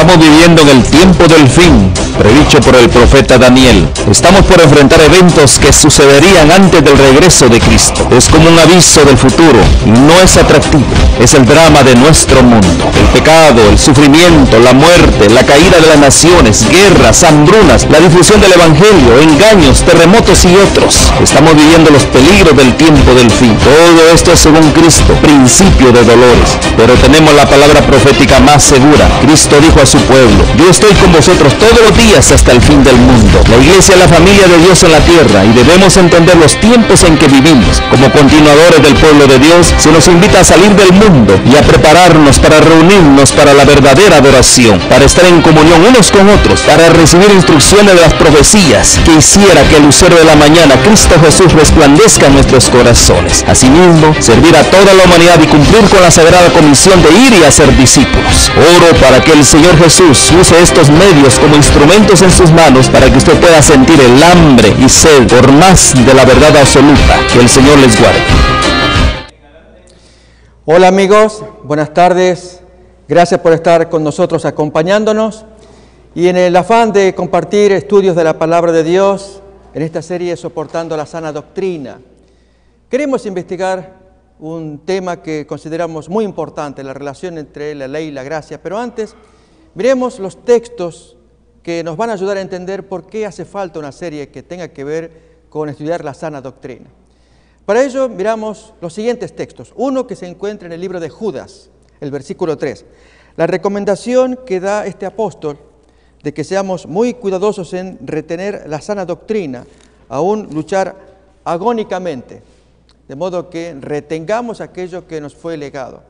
Estamos viviendo en el tiempo del fin, predicho por el profeta Daniel. Estamos por enfrentar eventos que sucederían antes del regreso de Cristo. Es como un aviso del futuro y no es atractivo. Es el drama de nuestro mundo. El pecado, el sufrimiento, la muerte, la caída de las naciones, guerras, hambrunas, la difusión del evangelio, engaños, terremotos y otros. Estamos viviendo los peligros del tiempo del fin. Todo esto es según Cristo, principio de dolores. Pero tenemos la palabra profética más segura. Cristo dijo a su pueblo: yo estoy con vosotros todos los días hasta el fin del mundo. La iglesia es la familia de Dios en la tierra y debemos entender los tiempos en que vivimos. Como continuadores del pueblo de Dios, se nos invita a salir del mundo y a prepararnos para reunirnos para la verdadera adoración, para estar en comunión unos con otros, para recibir instrucciones de las profecías que hiciera que el lucero de la mañana, Cristo Jesús, resplandezca en nuestros corazones. Asimismo, servir a toda la humanidad y cumplir con la sagrada comisión de ir y hacer discípulos. Oro para que el Señor Jesús use estos medios como instrumentos en sus manos para que usted pueda sentir el hambre y sed por más de la verdad absoluta. Que el Señor les guarde. Hola amigos, buenas tardes. Gracias por estar con nosotros acompañándonos. Y en el afán de compartir estudios de la Palabra de Dios, en esta serie Soportando la Sana Doctrina, queremos investigar un tema que consideramos muy importante, la relación entre la ley y la gracia. Pero antes, miremos los textos que nos van a ayudar a entender por qué hace falta una serie que tenga que ver con estudiar la sana doctrina. Para ello, miramos los siguientes textos. Uno que se encuentra en el libro de Judas, el versículo 3. La recomendación que da este apóstol de que seamos muy cuidadosos en retener la sana doctrina, aún luchar agónicamente, de modo que retengamos aquello que nos fue legado.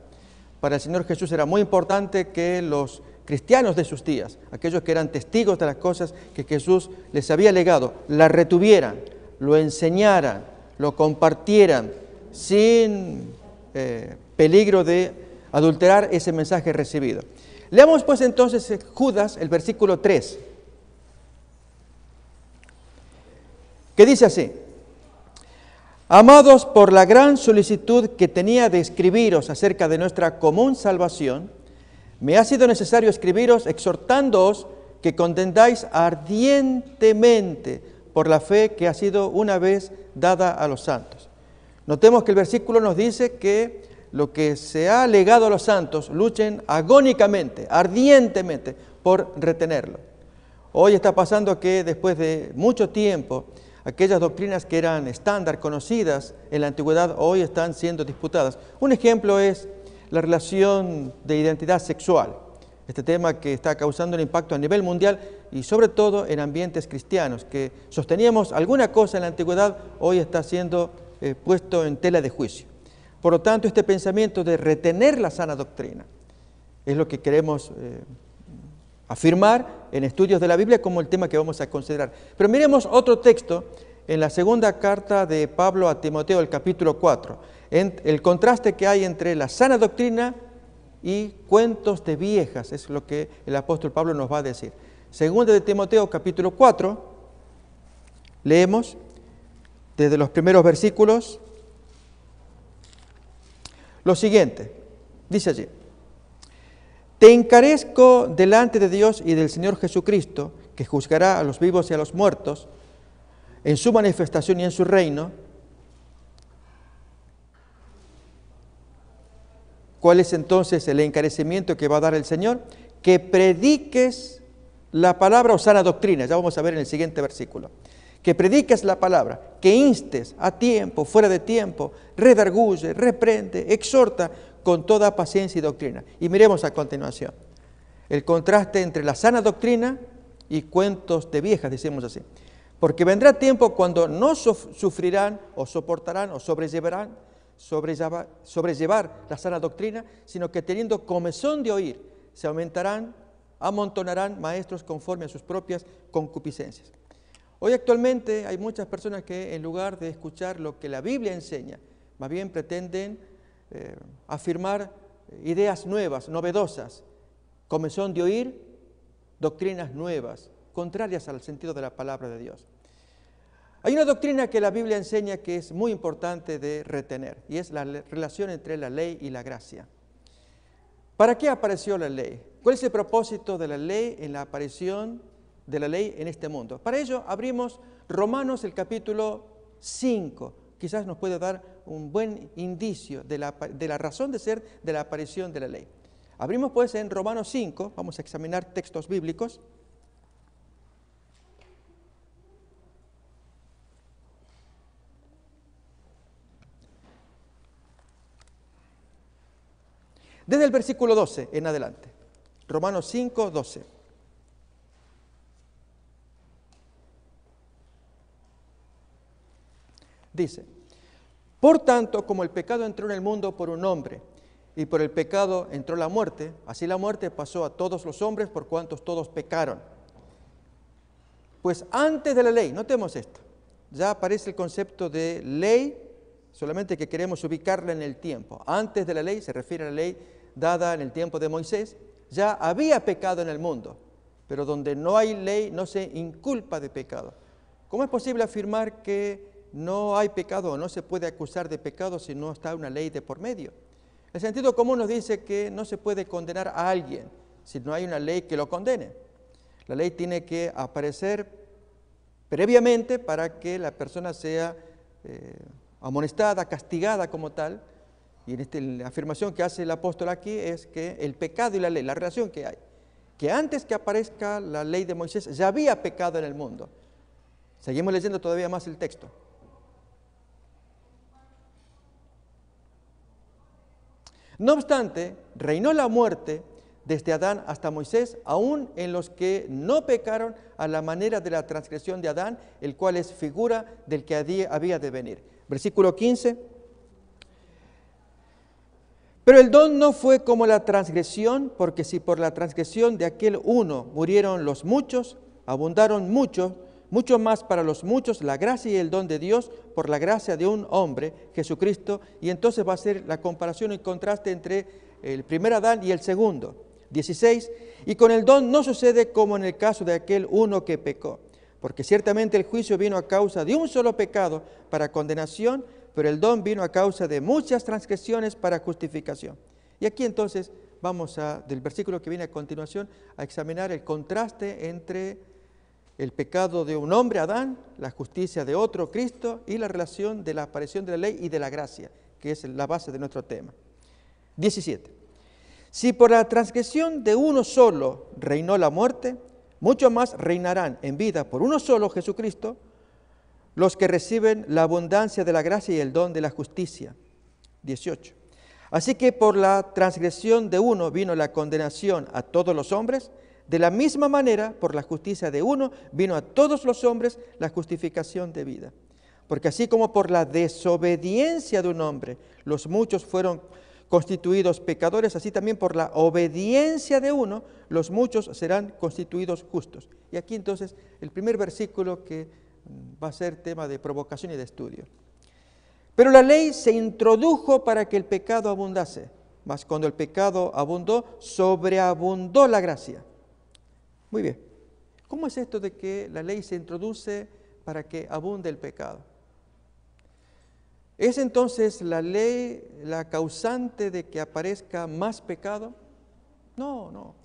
Para el Señor Jesús era muy importante que los cristianos de sus días, aquellos que eran testigos de las cosas que Jesús les había legado, la retuvieran, lo enseñaran, lo compartieran, sin peligro de adulterar ese mensaje recibido. Leamos pues entonces Judas, el versículo 3, que dice así: amados, por la gran solicitud que tenía de escribiros acerca de nuestra común salvación, me ha sido necesario escribiros exhortándoos que contendáis ardientemente por la fe que ha sido una vez dada a los santos. Notemos que el versículo nos dice que lo que se ha legado a los santos, luchen agónicamente, ardientemente por retenerlo. Hoy está pasando que después de mucho tiempo, aquellas doctrinas que eran estándar, conocidas en la antigüedad, hoy están siendo disputadas. Un ejemplo es la relación de identidad sexual, este tema que está causando un impacto a nivel mundial y sobre todo en ambientes cristianos, que sosteníamos alguna cosa en la antigüedad, hoy está siendo puesto en tela de juicio. Por lo tanto, este pensamiento de retener la sana doctrina es lo que queremos afirmar en estudios de la Biblia como el tema que vamos a considerar. Pero miremos otro texto en la segunda carta de Pablo a Timoteo, el capítulo 4, el contraste que hay entre la sana doctrina y cuentos de viejas, es lo que el apóstol Pablo nos va a decir. Segunda de Timoteo, capítulo 4, leemos desde los primeros versículos lo siguiente, dice allí: te encarezco delante de Dios y del Señor Jesucristo, que juzgará a los vivos y a los muertos en su manifestación y en su reino. ¿Cuál es entonces el encarecimiento que va a dar el Señor? Que prediques la palabra o sana doctrina. Ya vamos a ver en el siguiente versículo. Que prediques la palabra, que instes a tiempo, fuera de tiempo, redarguye, reprende, exhorta con toda paciencia y doctrina. Y miremos a continuación el contraste entre la sana doctrina y cuentos de viejas, decimos así. Porque vendrá tiempo cuando no sufrirán o soportarán o sobrellevar la sana doctrina, sino que teniendo comezón de oír, se amontonarán maestros conforme a sus propias concupiscencias. Hoy actualmente hay muchas personas que en lugar de escuchar lo que la Biblia enseña, más bien pretenden afirmar ideas nuevas, novedosas, comezón de oír doctrinas nuevas, contrarias al sentido de la palabra de Dios. Hay una doctrina que la Biblia enseña que es muy importante de retener, y es la relación entre la ley y la gracia. ¿Para qué apareció la ley? ¿Cuál es el propósito de la ley en la aparición de la ley en este mundo? Para ello abrimos Romanos el capítulo 5. Quizás nos puede dar un buen indicio de la razón de ser de la aparición de la ley. Abrimos pues en Romanos 5, vamos a examinar textos bíblicos. Desde el versículo 12 en adelante. Romanos 5, 12. Dice: por tanto, como el pecado entró en el mundo por un hombre, y por el pecado entró la muerte, así la muerte pasó a todos los hombres por cuantos todos pecaron. Pues antes de la ley, notemos esto, ya aparece el concepto de ley, solamente que queremos ubicarla en el tiempo. Antes de la ley, se refiere a la ley dada en el tiempo de Moisés, ya había pecado en el mundo, pero donde no hay ley no se inculpa de pecado. ¿Cómo es posible afirmar que no hay pecado o no se puede acusar de pecado si no está una ley de por medio? El sentido común nos dice que no se puede condenar a alguien si no hay una ley que lo condene. La ley tiene que aparecer previamente para que la persona sea amonestada, castigada como tal. Y la afirmación que hace el apóstol aquí es que el pecado y la ley, la relación que hay, que antes que aparezca la ley de Moisés ya había pecado en el mundo. Seguimos leyendo todavía más el texto. No obstante, reinó la muerte desde Adán hasta Moisés, aún en los que no pecaron a la manera de la transgresión de Adán, el cual es figura del que había de venir. Versículo 15. Pero el don no fue como la transgresión, porque si por la transgresión de aquel uno murieron los muchos, abundaron mucho más para los muchos la gracia y el don de Dios por la gracia de un hombre, Jesucristo. Y entonces va a ser la comparación y contraste entre el primer Adán y el segundo. 16. Y con el don no sucede como en el caso de aquel uno que pecó, porque ciertamente el juicio vino a causa de un solo pecado para condenación, pero el don vino a causa de muchas transgresiones para justificación. Y aquí entonces vamos del versículo que viene a continuación, a examinar el contraste entre el pecado de un hombre, Adán, la justicia de otro, Cristo, y la relación de la aparición de la ley y de la gracia, que es la base de nuestro tema. 17. Si por la transgresión de uno solo reinó la muerte, mucho más reinarán en vida por uno solo, Jesucristo, los que reciben la abundancia de la gracia y el don de la justicia. 18. Así que por la transgresión de uno vino la condenación a todos los hombres, de la misma manera, por la justicia de uno, vino a todos los hombres la justificación de vida. Porque así como por la desobediencia de un hombre los muchos fueron constituidos pecadores, así también por la obediencia de uno los muchos serán constituidos justos. Y aquí entonces el primer versículo que va a ser tema de provocación y de estudio. Pero la ley se introdujo para que el pecado abundase, mas cuando el pecado abundó, sobreabundó la gracia. Muy bien. ¿Cómo es esto de que la ley se introduce para que abunde el pecado? ¿Es entonces la ley la causante de que aparezca más pecado? No, no.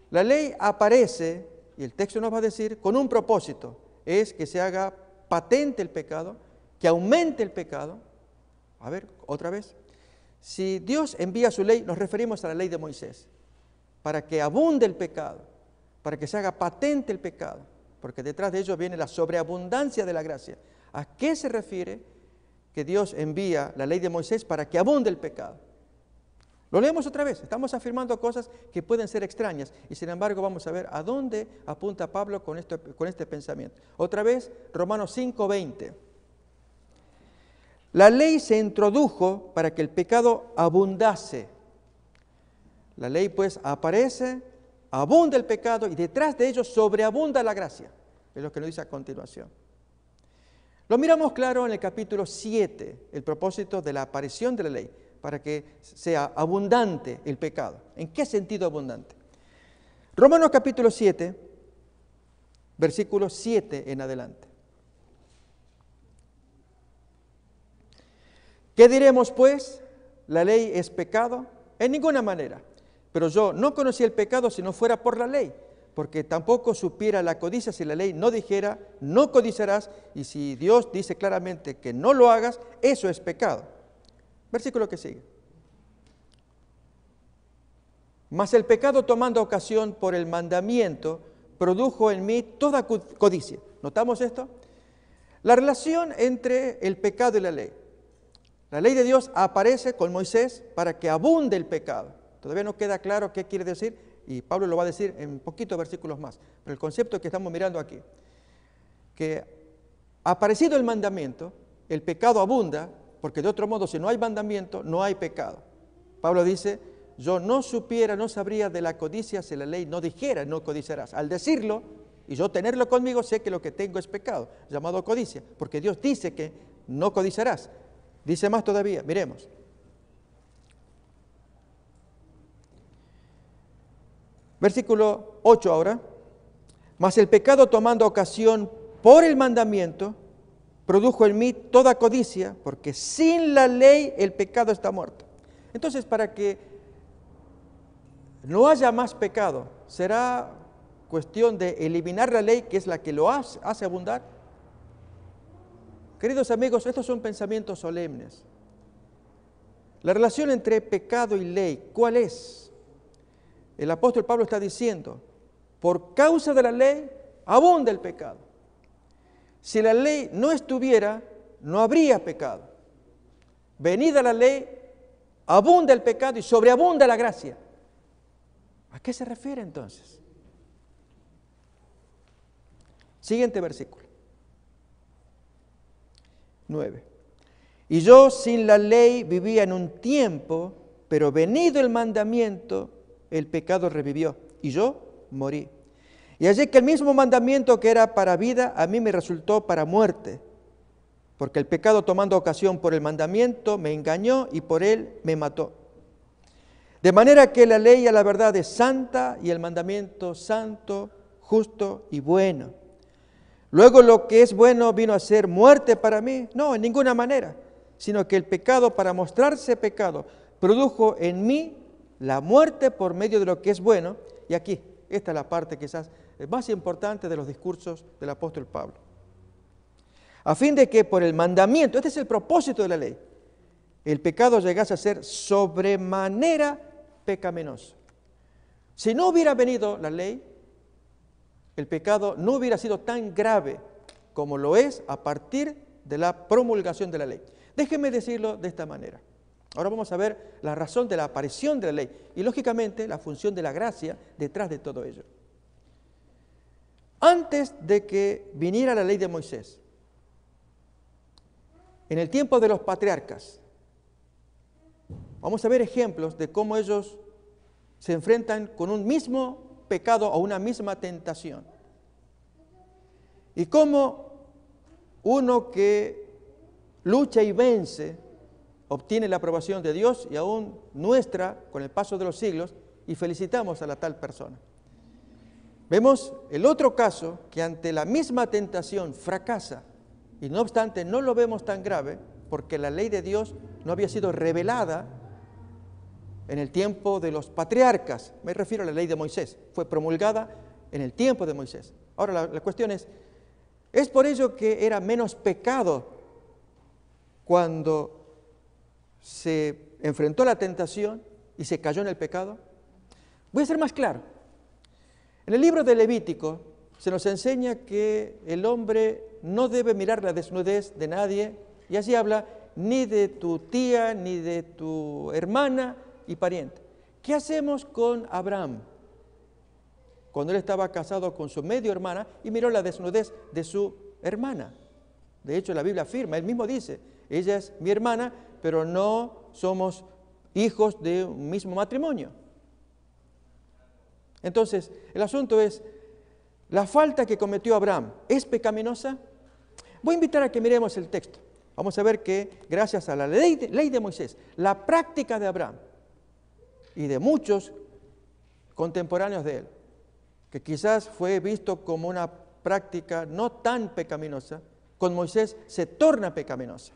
La ley aparece, y el texto nos va a decir, con un propósito, es que se haga patente el pecado, que aumente el pecado. A ver, otra vez. Si Dios envía su ley, nos referimos a la ley de Moisés, para que abunde el pecado, para que se haga patente el pecado, porque detrás de ello viene la sobreabundancia de la gracia. ¿A qué se refiere que Dios envía la ley de Moisés para que abunde el pecado? Lo leemos otra vez, estamos afirmando cosas que pueden ser extrañas y sin embargo vamos a ver a dónde apunta Pablo con este pensamiento. Otra vez, Romanos 5:20. La ley se introdujo para que el pecado abundase. La ley pues aparece, abunda el pecado y detrás de ello sobreabunda la gracia. Es lo que nos dice a continuación. Lo miramos claro en el capítulo 7, el propósito de la aparición de la ley, para que sea abundante el pecado. ¿En qué sentido abundante? Romanos capítulo 7, versículo 7 en adelante. ¿Qué diremos pues? ¿La ley es pecado? En ninguna manera. Pero yo no conocí el pecado si no fuera por la ley, porque tampoco supiera la codicia si la ley no dijera, no codiciarás, y si Dios dice claramente que no lo hagas, eso es pecado. Versículo que sigue. Mas el pecado, tomando ocasión por el mandamiento, produjo en mí toda codicia. ¿Notamos esto? La relación entre el pecado y la ley. La ley de Dios aparece con Moisés para que abunde el pecado. Todavía no queda claro qué quiere decir, y Pablo lo va a decir en poquitos versículos más. Pero el concepto que estamos mirando aquí, que aparecido el mandamiento, el pecado abunda, porque de otro modo, si no hay mandamiento, no hay pecado. Pablo dice, yo no supiera, no sabría de la codicia si la ley no dijera, no codiciarás. Al decirlo, y yo tenerlo conmigo, sé que lo que tengo es pecado, llamado codicia, porque Dios dice que no codiciarás. Dice más todavía, miremos. Versículo 8 ahora. Mas el pecado, tomando ocasión por el mandamiento, produjo en mí toda codicia, porque sin la ley el pecado está muerto. Entonces, para que no haya más pecado, ¿será cuestión de eliminar la ley, que es la que lo hace abundar? Queridos amigos, estos son pensamientos solemnes. La relación entre pecado y ley, ¿cuál es? El apóstol Pablo está diciendo, por causa de la ley abunda el pecado. Si la ley no estuviera, no habría pecado. Venida la ley, abunda el pecado y sobreabunda la gracia. ¿A qué se refiere entonces? Siguiente versículo. 9. Y yo sin la ley vivía en un tiempo, pero venido el mandamiento, el pecado revivió y yo morí. Y allí que el mismo mandamiento que era para vida, a mí me resultó para muerte, porque el pecado, tomando ocasión por el mandamiento, me engañó y por él me mató. De manera que la ley a la verdad es santa y el mandamiento santo, justo y bueno. Luego lo que es bueno vino a ser muerte para mí. No, en ninguna manera, sino que el pecado, para mostrarse pecado, produjo en mí la muerte por medio de lo que es bueno. Y aquí, esta es la parte quizás más importante de los discursos del apóstol Pablo. A fin de que por el mandamiento, este es el propósito de la ley, el pecado llegase a ser sobremanera pecaminoso. Si no hubiera venido la ley, el pecado no hubiera sido tan grave como lo es a partir de la promulgación de la ley. Déjenme decirlo de esta manera. Ahora vamos a ver la razón de la aparición de la ley y, lógicamente, la función de la gracia detrás de todo ello. Antes de que viniera la ley de Moisés, en el tiempo de los patriarcas, vamos a ver ejemplos de cómo ellos se enfrentan con un mismo pecado o una misma tentación. Y cómo uno que lucha y vence obtiene la aprobación de Dios y aún nuestra con el paso de los siglos, y felicitamos a la tal persona. Vemos el otro caso que ante la misma tentación fracasa, y no obstante no lo vemos tan grave porque la ley de Dios no había sido revelada en el tiempo de los patriarcas. Me refiero a la ley de Moisés, fue promulgada en el tiempo de Moisés. Ahora la cuestión es por ello que era menos pecado cuando se enfrentó a la tentación y se cayó en el pecado? Voy a ser más claro. En el libro de Levítico se nos enseña que el hombre no debe mirar la desnudez de nadie, y así habla ni de tu tía, ni de tu hermana y pariente. ¿Qué hacemos con Abraham? Cuando él estaba casado con su medio hermana y miró la desnudez de su hermana. De hecho, la Biblia afirma, él mismo dice, ella es mi hermana, pero no somos hijos de un mismo matrimonio. Entonces, el asunto es, ¿la falta que cometió Abraham es pecaminosa? Voy a invitar a que miremos el texto. Vamos a ver que gracias a la ley de Moisés, la práctica de Abraham y de muchos contemporáneos de él, que quizás fue visto como una práctica no tan pecaminosa, con Moisés se torna pecaminosa.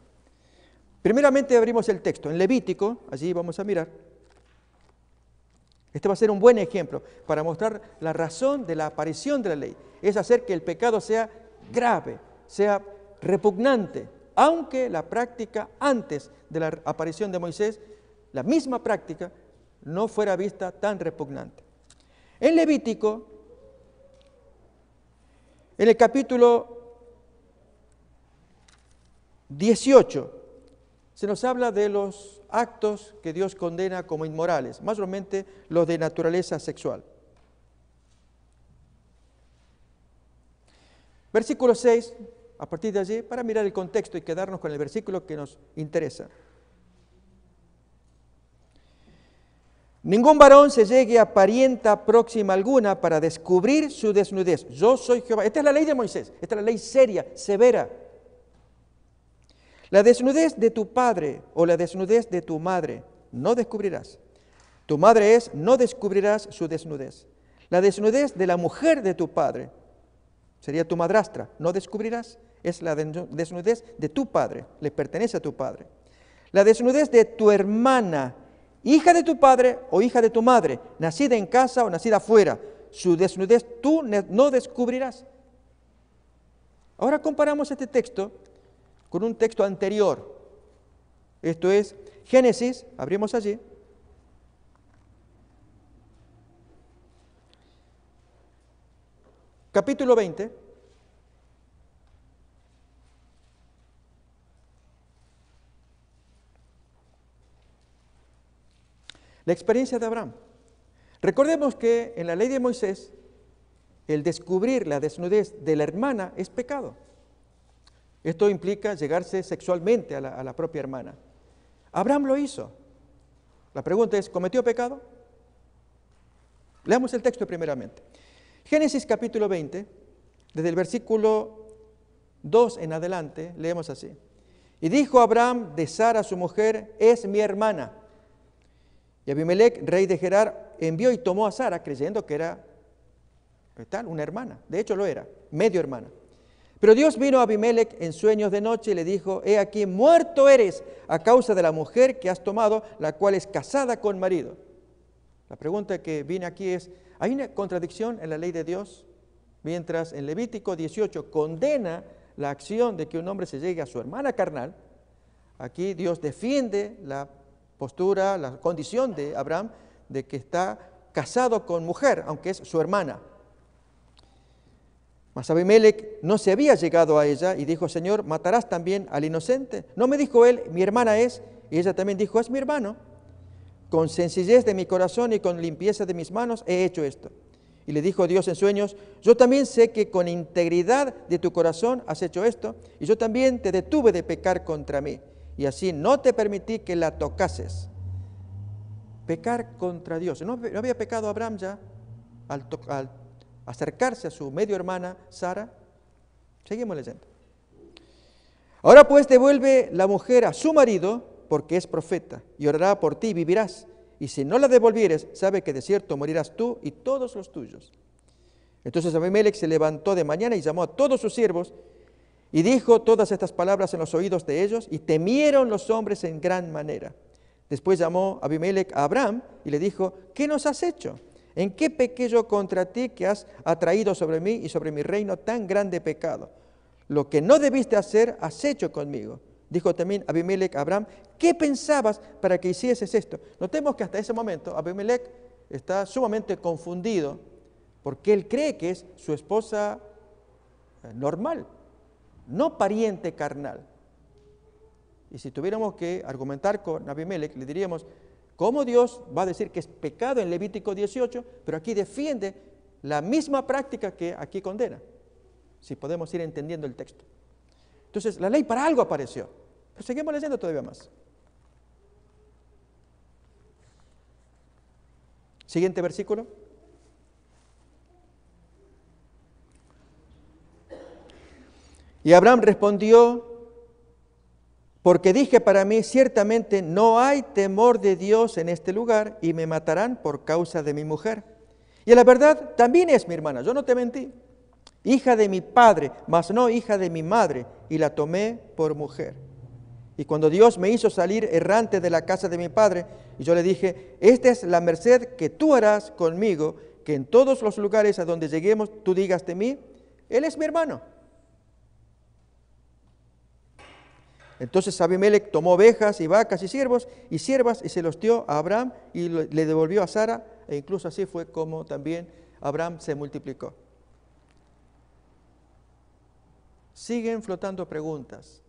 Primeramente abrimos el texto en Levítico, allí vamos a mirar. Este va a ser un buen ejemplo para mostrar la razón de la aparición de la ley. Es hacer que el pecado sea grave, sea repugnante, aunque la práctica antes de la aparición de Moisés, la misma práctica, no fuera vista tan repugnante. En Levítico, en el capítulo 18, se nos habla de los actos que Dios condena como inmorales, mayormente los de naturaleza sexual. Versículo 6, a partir de allí, para mirar el contexto y quedarnos con el versículo que nos interesa. Ningún varón se llegue a parienta próxima alguna para descubrir su desnudez. Yo soy Jehová. Esta es la ley de Moisés, esta es la ley seria, severa. La desnudez de tu padre o la desnudez de tu madre no descubrirás. Tu madre es, no descubrirás su desnudez. La desnudez de la mujer de tu padre, sería tu madrastra, no descubrirás. Es la desnudez de tu padre, le pertenece a tu padre. La desnudez de tu hermana, hija de tu padre o hija de tu madre, nacida en casa o nacida afuera, su desnudez tú no descubrirás. Ahora comparamos este texto con un texto anterior. Esto es Génesis, abrimos allí. Capítulo 20. La experiencia de Abraham. Recordemos que en la ley de Moisés, el descubrir la desnudez de la hermana es pecado. Esto implica llegarse sexualmente a la propia hermana. Abraham lo hizo. La pregunta es, ¿cometió pecado? Leamos el texto primeramente. Génesis capítulo 20, desde el versículo 2 en adelante, leemos así. Y dijo Abraham de Sara su mujer, es mi hermana. Y Abimelec, rey de Gerar, envió y tomó a Sara, creyendo que era una hermana. De hecho lo era, medio hermana. Pero Dios vino a Abimelec en sueños de noche y le dijo, he aquí, muerto eres a causa de la mujer que has tomado, la cual es casada con marido. La pregunta que viene aquí es, ¿hay una contradicción en la ley de Dios? Mientras en Levítico 18 condena la acción de que un hombre se llegue a su hermana carnal, aquí Dios defiende la postura, la condición de Abraham de que está casado con mujer, aunque es su hermana. Mas Abimelec no se había llegado a ella y dijo, Señor, ¿matarás también al inocente? No me dijo él, mi hermana es, y ella también dijo, es mi hermano. Con sencillez de mi corazón y con limpieza de mis manos he hecho esto. Y le dijo Dios en sueños, yo también sé que con integridad de tu corazón has hecho esto, y yo también te detuve de pecar contra mí, y así no te permití que la tocases. Pecar contra Dios. ¿No había pecado Abraham ya al acercarse a su medio hermana Sara? Seguimos leyendo. Ahora pues devuelve la mujer a su marido, porque es profeta, y orará por ti y vivirás. Y si no la devolvieres, sabe que de cierto morirás tú y todos los tuyos. Entonces Abimelec se levantó de mañana y llamó a todos sus siervos, y dijo todas estas palabras en los oídos de ellos, y temieron los hombres en gran manera. Después llamó Abimelec a Abraham y le dijo, ¿qué nos has hecho? ¿En qué pequé yo contra ti que has atraído sobre mí y sobre mi reino tan grande pecado? Lo que no debiste hacer, has hecho conmigo. Dijo también Abimelec a Abraham, ¿qué pensabas para que hicieses esto? Notemos que hasta ese momento Abimelec está sumamente confundido porque él cree que es su esposa normal, no pariente carnal. Y si tuviéramos que argumentar con Abimelec, le diríamos, ¿cómo Dios va a decir que es pecado en Levítico 18, pero aquí defiende la misma práctica que aquí condena? Si podemos ir entendiendo el texto. Entonces, la ley para algo apareció. Pero seguimos leyendo todavía más. Siguiente versículo. Y Abraham respondió, porque dije para mí, ciertamente no hay temor de Dios en este lugar y me matarán por causa de mi mujer. Y la verdad también es mi hermana, yo no te mentí. Hija de mi padre, mas no hija de mi madre, y la tomé por mujer. Y cuando Dios me hizo salir errante de la casa de mi padre, y yo le dije, esta es la merced que tú harás conmigo, que en todos los lugares a donde lleguemos tú digas de mí, él es mi hermano. Entonces Abimelech tomó ovejas y vacas y siervos y siervas y se los dio a Abraham y le devolvió a Sara, e incluso así fue como también Abraham se multiplicó. Siguen flotando preguntas.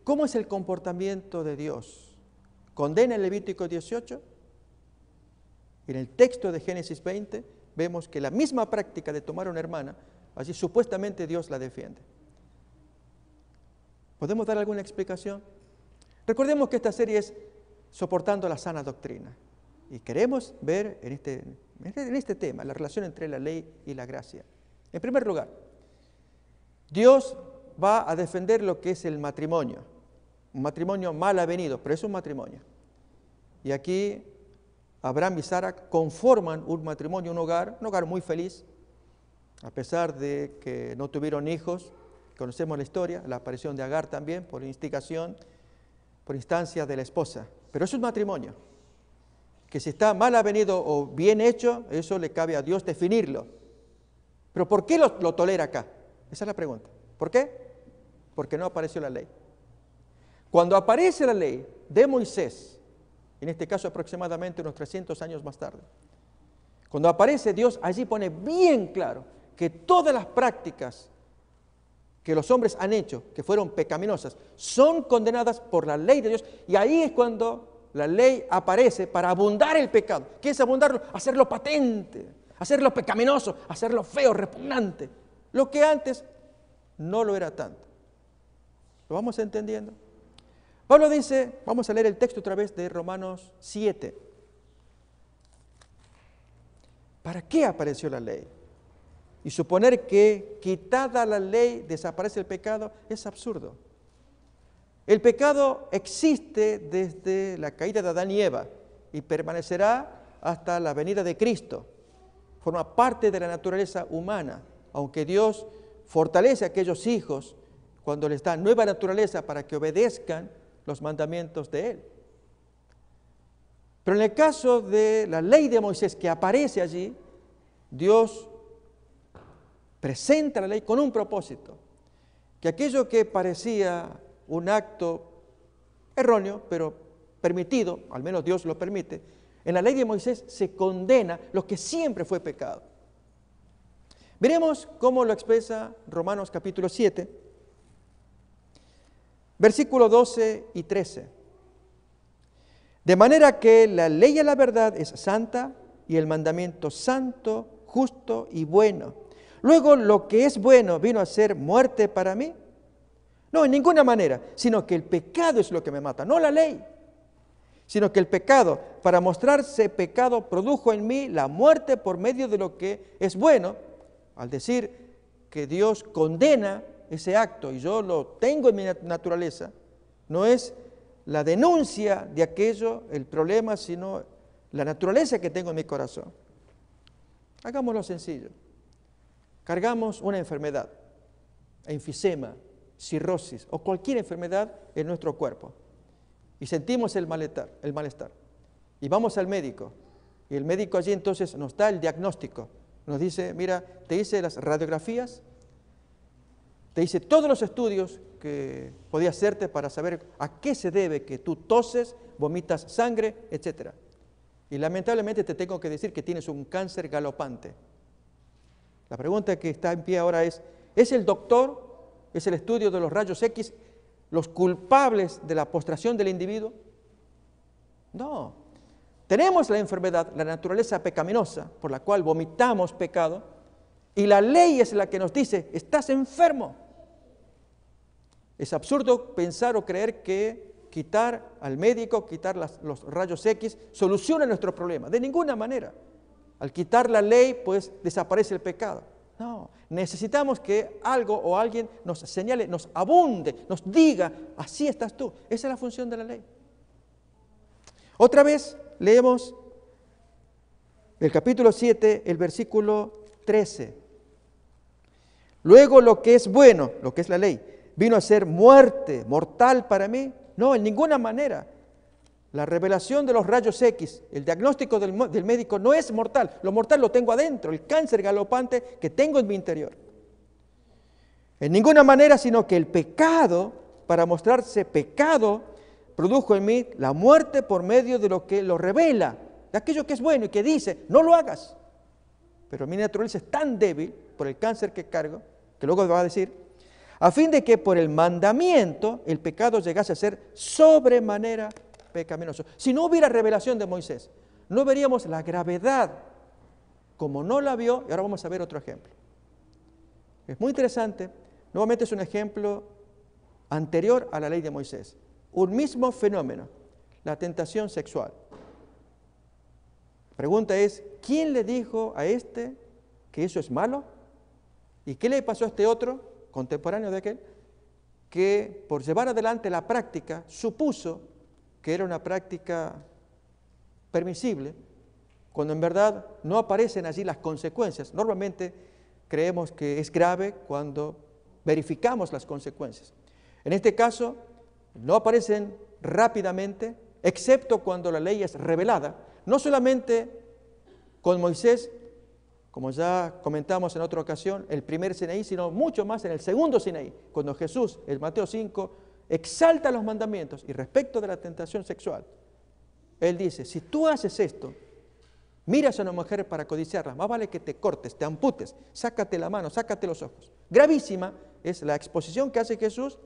¿Cómo es el comportamiento de Dios? ¿Condena el Levítico 18? En el texto de Génesis 20 vemos que la misma práctica de tomar una hermana, así supuestamente Dios la defiende. ¿Podemos dar alguna explicación? Recordemos que esta serie es Soportando la sana doctrina. Y queremos ver en este tema la relación entre la ley y la gracia. En primer lugar, Dios va a defender lo que es el matrimonio. Un matrimonio mal avenido, pero es un matrimonio. Y aquí Abraham y Sara conforman un matrimonio, un hogar muy feliz, a pesar de que no tuvieron hijos. Conocemos la historia, la aparición de Agar también, por instigación, por instancia de la esposa. Pero es un matrimonio, que si está mal avenido o bien hecho, eso le cabe a Dios definirlo. Pero ¿por qué lo tolera acá? Esa es la pregunta. ¿Por qué? Porque no apareció la ley. Cuando aparece la ley de Moisés, en este caso aproximadamente unos 300 años más tarde, cuando aparece Dios, allí pone bien claro que todas las prácticas que los hombres han hecho, que fueron pecaminosas, son condenadas por la ley de Dios. Y ahí es cuando la ley aparece para abundar el pecado. ¿Qué es abundarlo? Hacerlo patente, hacerlo pecaminoso, hacerlo feo, repugnante. Lo que antes no lo era tanto. ¿Lo vamos entendiendo? Pablo dice, vamos a leer el texto otra vez de Romanos 7. ¿Para qué apareció la ley? Y suponer que quitada la ley desaparece el pecado es absurdo. El pecado existe desde la caída de Adán y Eva y permanecerá hasta la venida de Cristo. Forma parte de la naturaleza humana, aunque Dios fortalece a aquellos hijos cuando les da nueva naturaleza para que obedezcan los mandamientos de Él. Pero en el caso de la ley de Moisés que aparece allí, Dios presenta la ley con un propósito, que aquello que parecía un acto erróneo, pero permitido, al menos Dios lo permite, en la ley de Moisés se condena lo que siempre fue pecado. Veremos cómo lo expresa Romanos capítulo 7, versículos 12 y 13. De manera que la ley de la verdad es santa y el mandamiento santo, justo y bueno. Luego, lo que es bueno vino a ser muerte para mí. No, en ninguna manera, sino que el pecado es lo que me mata, no la ley. Sino que el pecado, para mostrarse pecado, produjo en mí la muerte por medio de lo que es bueno. Al decir que Dios condena ese acto y yo lo tengo en mi naturaleza, no es la denuncia de aquello el problema, sino la naturaleza que tengo en mi corazón. Hagámoslo sencillo. Cargamos una enfermedad, enfisema, cirrosis o cualquier enfermedad en nuestro cuerpo y sentimos el malestar y vamos al médico y el médico allí entonces nos da el diagnóstico, nos dice, mira, te hice las radiografías, te hice todos los estudios que podía hacerte para saber a qué se debe que tú toses, vomitas sangre, etc. Y lamentablemente te tengo que decir que tienes un cáncer galopante. La pregunta que está en pie ahora ¿es el doctor, es el estudio de los rayos X, los culpables de la postración del individuo? No. Tenemos la enfermedad, la naturaleza pecaminosa, por la cual vomitamos pecado, y la ley es la que nos dice, estás enfermo. Es absurdo pensar o creer que quitar al médico, quitar los rayos X, soluciona nuestro problema. De ninguna manera. Al quitar la ley, pues desaparece el pecado. No, necesitamos que algo o alguien nos señale, nos abunde, nos diga, así estás tú. Esa es la función de la ley. Otra vez leemos del capítulo 7, el versículo 13. Luego lo que es bueno, lo que es la ley, vino a ser muerte, mortal para mí. No, en ninguna manera. La revelación de los rayos X, el diagnóstico del médico no es mortal. Lo mortal lo tengo adentro, el cáncer galopante que tengo en mi interior. En ninguna manera, sino que el pecado, para mostrarse pecado, produjo en mí la muerte por medio de lo que lo revela, de aquello que es bueno y que dice, no lo hagas. Pero mi naturaleza es tan débil por el cáncer que cargo, que luego va a decir, a fin de que por el mandamiento el pecado llegase a ser sobremanera pecaminoso. Si no hubiera revelación de Moisés, no veríamos la gravedad como no la vio, y ahora vamos a ver otro ejemplo. Es muy interesante, nuevamente es un ejemplo anterior a la ley de Moisés. Un mismo fenómeno, la tentación sexual. La pregunta es, ¿quién le dijo a este que eso es malo? ¿Y qué le pasó a este otro, contemporáneo de aquel, que por llevar adelante la práctica supuso que era una práctica permisible, cuando en verdad no aparecen allí las consecuencias? Normalmente creemos que es grave cuando verificamos las consecuencias. En este caso, no aparecen rápidamente, excepto cuando la ley es revelada, no solamente con Moisés, como ya comentamos en otra ocasión, el primer Sinaí, sino mucho más en el segundo Sinaí, cuando Jesús, en Mateo 5, exalta los mandamientos y respecto de la tentación sexual. Él dice, si tú haces esto, miras a una mujer para codiciarla, más vale que te cortes, te amputes, sácate la mano, sácate los ojos. Gravísima es la exposición que hace Jesús,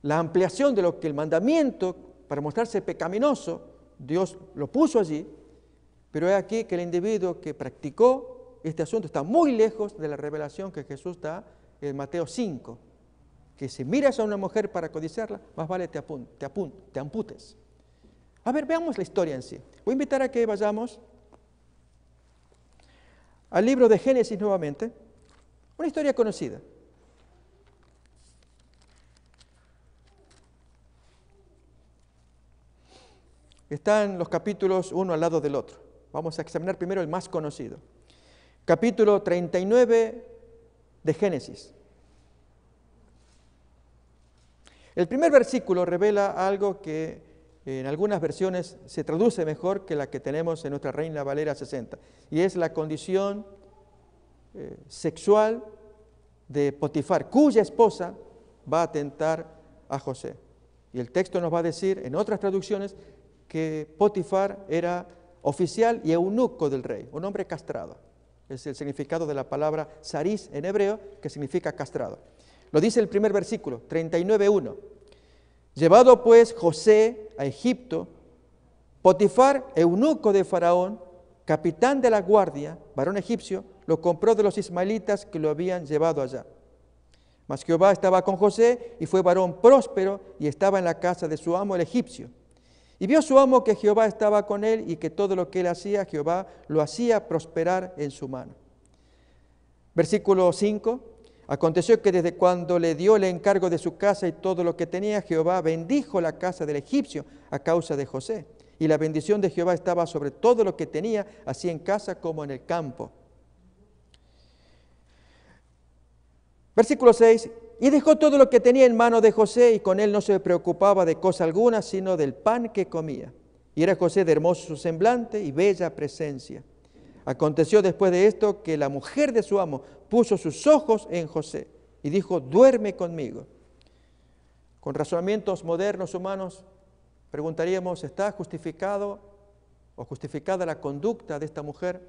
la ampliación de lo que el mandamiento, para mostrarse pecaminoso, Dios lo puso allí, pero es aquí que el individuo que practicó este asunto está muy lejos de la revelación que Jesús da en Mateo 5, que si miras a una mujer para codiciarla, más vale te amputes. A ver, veamos la historia en sí. Voy a invitar a que vayamos al libro de Génesis nuevamente, una historia conocida. Están los capítulos uno al lado del otro. Vamos a examinar primero el más conocido. Capítulo 39 de Génesis. El primer versículo revela algo que en algunas versiones se traduce mejor que la que tenemos en nuestra Reina Valera 60, y es la condición sexual de Potifar, cuya esposa va a tentar a José. Y el texto nos va a decir, en otras traducciones, que Potifar era oficial y eunuco del rey, un hombre castrado. Es el significado de la palabra saris en hebreo, que significa castrado. Lo dice el primer versículo, 39:1. Llevado pues José a Egipto, Potifar, eunuco de Faraón, capitán de la guardia, varón egipcio, lo compró de los ismaelitas que lo habían llevado allá. Mas Jehová estaba con José y fue varón próspero y estaba en la casa de su amo el egipcio. Y vio su amo que Jehová estaba con él y que todo lo que él hacía, Jehová lo hacía prosperar en su mano. Versículo 5. Aconteció que desde cuando le dio el encargo de su casa y todo lo que tenía, Jehová bendijo la casa del egipcio a causa de José. Y la bendición de Jehová estaba sobre todo lo que tenía, así en casa como en el campo. Versículo 6. Y dejó todo lo que tenía en mano de José, y con él no se preocupaba de cosa alguna, sino del pan que comía. Y era José de hermoso semblante y bella presencia. Aconteció después de esto que la mujer de su amo puso sus ojos en José y dijo, duerme conmigo. Con razonamientos modernos humanos, preguntaríamos, ¿está justificado o justificada la conducta de esta mujer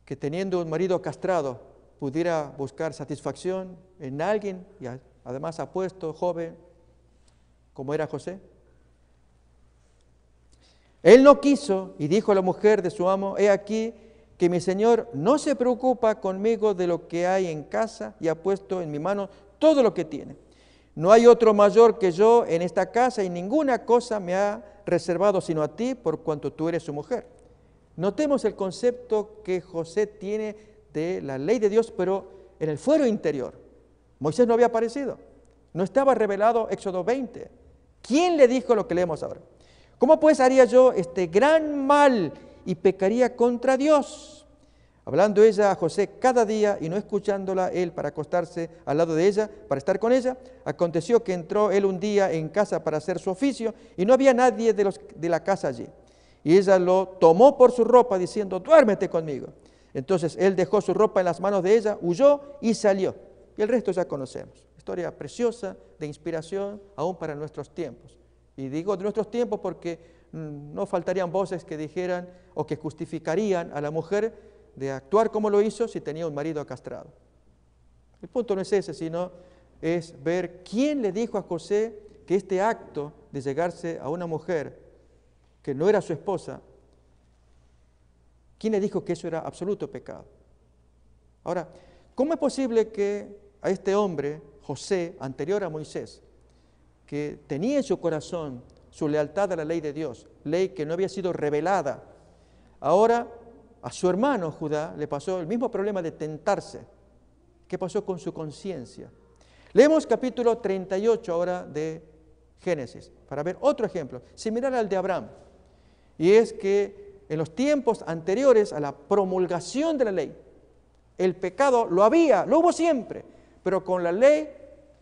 que teniendo un marido castrado pudiera buscar satisfacción en alguien y además apuesto, joven, como era José? Él no quiso y dijo a la mujer de su amo, he aquí que mi señor no se preocupa conmigo de lo que hay en casa y ha puesto en mi mano todo lo que tiene. No hay otro mayor que yo en esta casa y ninguna cosa me ha reservado sino a ti por cuanto tú eres su mujer. Notemos el concepto que José tiene de la ley de Dios, pero en el fuero interior. Moisés no había aparecido, no estaba revelado Éxodo 20. ¿Quién le dijo lo que leemos ahora? ¿Cómo pues haría yo este gran mal y pecaría contra Dios? Hablando ella a José cada día y no escuchándola él para acostarse al lado de ella, para estar con ella, aconteció que entró él un día en casa para hacer su oficio y no había nadie de la casa allí. Y ella lo tomó por su ropa diciendo, duérmete conmigo. Entonces él dejó su ropa en las manos de ella, huyó y salió. Y el resto ya conocemos. Historia preciosa de inspiración aún para nuestros tiempos. Y digo de nuestros tiempos porque no faltarían voces que dijeran o que justificarían a la mujer de actuar como lo hizo si tenía un marido castrado. El punto no es ese, sino es ver quién le dijo a José que este acto de llegarse a una mujer que no era su esposa, quién le dijo que eso era absoluto pecado. Ahora, ¿cómo es posible que a este hombre, José, anterior a Moisés, que tenía en su corazón su lealtad a la ley de Dios, ley que no había sido revelada, ahora a su hermano Judá le pasó el mismo problema de tentarse? ¿Qué pasó con su conciencia? Leemos capítulo 38 ahora de Génesis, para ver otro ejemplo, similar al de Abraham. Y es que en los tiempos anteriores a la promulgación de la ley, el pecado lo hubo siempre, pero con la ley,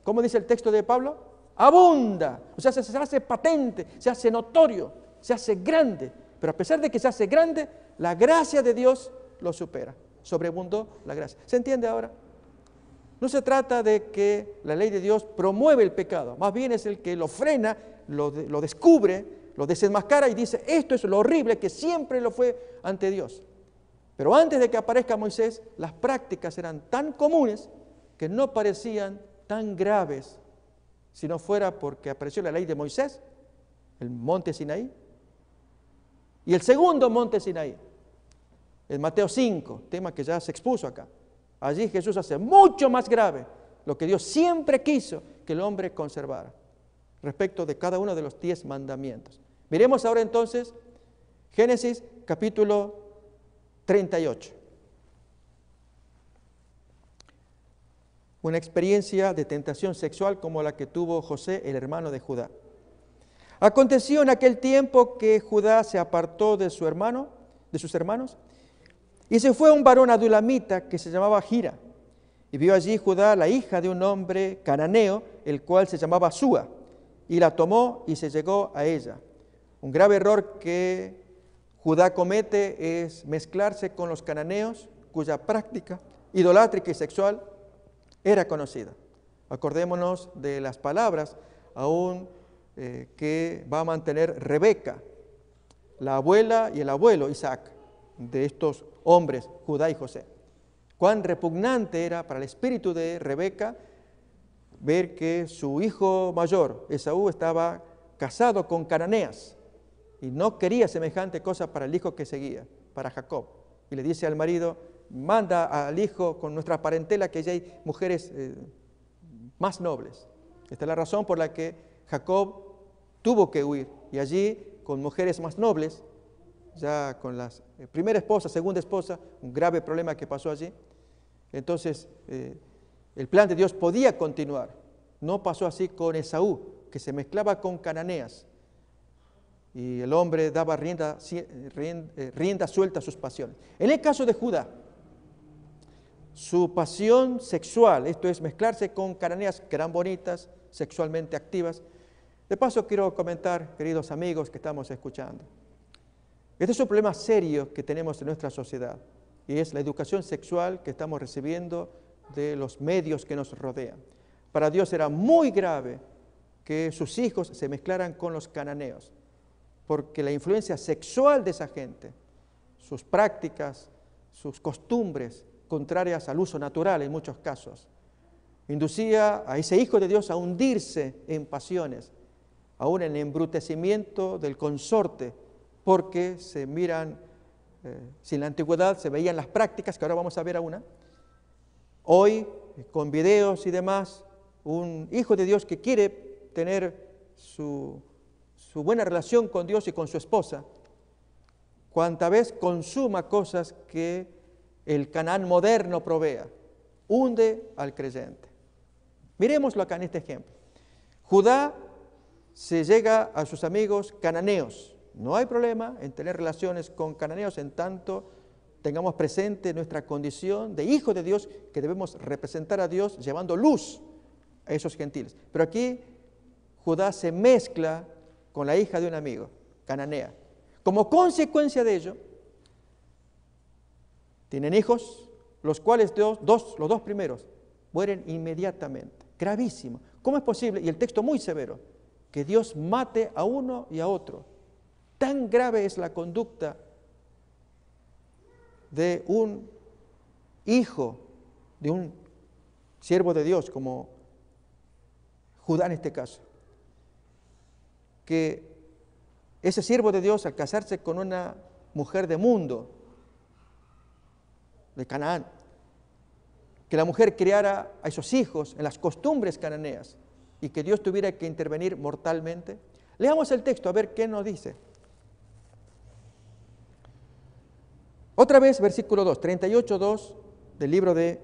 ¿cómo dice el texto de Pablo? Abunda, o sea, se hace patente, se hace notorio, se hace grande. Pero a pesar de que se hace grande, la gracia de Dios lo supera. Sobreabundó la gracia. ¿Se entiende ahora? No se trata de que la ley de Dios promueve el pecado, más bien es el que lo frena, lo descubre, lo desenmascara y dice, esto es lo horrible que siempre lo fue ante Dios. Pero antes de que aparezca Moisés, las prácticas eran tan comunes que no parecían tan graves si no fuera porque apareció la ley de Moisés, el monte Sinaí, y el segundo monte Sinaí, en Mateo 5, tema que ya se expuso acá. Allí Jesús hace mucho más grave lo que Dios siempre quiso que el hombre conservara, respecto de cada uno de los 10 mandamientos. Miremos ahora entonces Génesis capítulo 38. Una experiencia de tentación sexual como la que tuvo José, el hermano de Judá. Aconteció en aquel tiempo que Judá se apartó de sus hermanos, y se fue a un varón adulamita que se llamaba Gira. Y vio allí Judá la hija de un hombre cananeo, el cual se llamaba Súa, y la tomó y se llegó a ella. Un grave error que Judá comete es mezclarse con los cananeos, cuya práctica idolátrica y sexual era conocida. Acordémonos de las palabras aún que va a mantener Rebeca, la abuela y el abuelo Isaac, de estos hombres, Judá y José. Cuán repugnante era para el espíritu de Rebeca ver que su hijo mayor, Esaú, estaba casado con cananeas y no quería semejante cosa para el hijo que seguía, para Jacob. Y le dice al marido, manda al hijo con nuestra parentela que ya hay mujeres más nobles. Esta es la razón por la que Jacob tuvo que huir y allí con mujeres más nobles, ya con la primera esposa, segunda esposa, un grave problema que pasó allí. Entonces, el plan de Dios podía continuar. No pasó así con Esaú, que se mezclaba con cananeas. Y el hombre daba rienda suelta a sus pasiones. En el caso de Judá, su pasión sexual, esto es mezclarse con cananeas que eran bonitas, sexualmente activas. De paso quiero comentar, queridos amigos que estamos escuchando, este es un problema serio que tenemos en nuestra sociedad y es la educación sexual que estamos recibiendo de los medios que nos rodean. Para Dios era muy grave que sus hijos se mezclaran con los cananeos, porque la influencia sexual de esa gente, sus prácticas, sus costumbres contrarias al uso natural en muchos casos, inducía a ese hijo de Dios a hundirse en pasiones, aún en el embrutecimiento del consorte, porque se miran, si en la antigüedad se veían las prácticas, que ahora vamos a ver a una, hoy con videos y demás, un hijo de Dios que quiere tener su buena relación con Dios y con su esposa, cuanta vez consuma cosas que el Canaán moderno provea, hunde al creyente. Miremoslo acá en este ejemplo. Judá se llega a sus amigos cananeos. No hay problema en tener relaciones con cananeos en tanto tengamos presente nuestra condición de hijo de Dios, que debemos representar a Dios llevando luz a esos gentiles. Pero aquí Judá se mezcla con la hija de un amigo, Cananea. Como consecuencia de ello, tienen hijos, los cuales los dos primeros mueren inmediatamente. Gravísimo. ¿Cómo es posible? Y el texto muy severo, que Dios mate a uno y a otro. Tan grave es la conducta de un hijo, de un siervo de Dios, como Judá en este caso, que ese siervo de Dios, al casarse con una mujer de mundo, de Canaán, que la mujer criara a esos hijos en las costumbres cananeas y que Dios tuviera que intervenir mortalmente. Leamos el texto a ver qué nos dice. Otra vez, versículo 2, 38:2 del libro de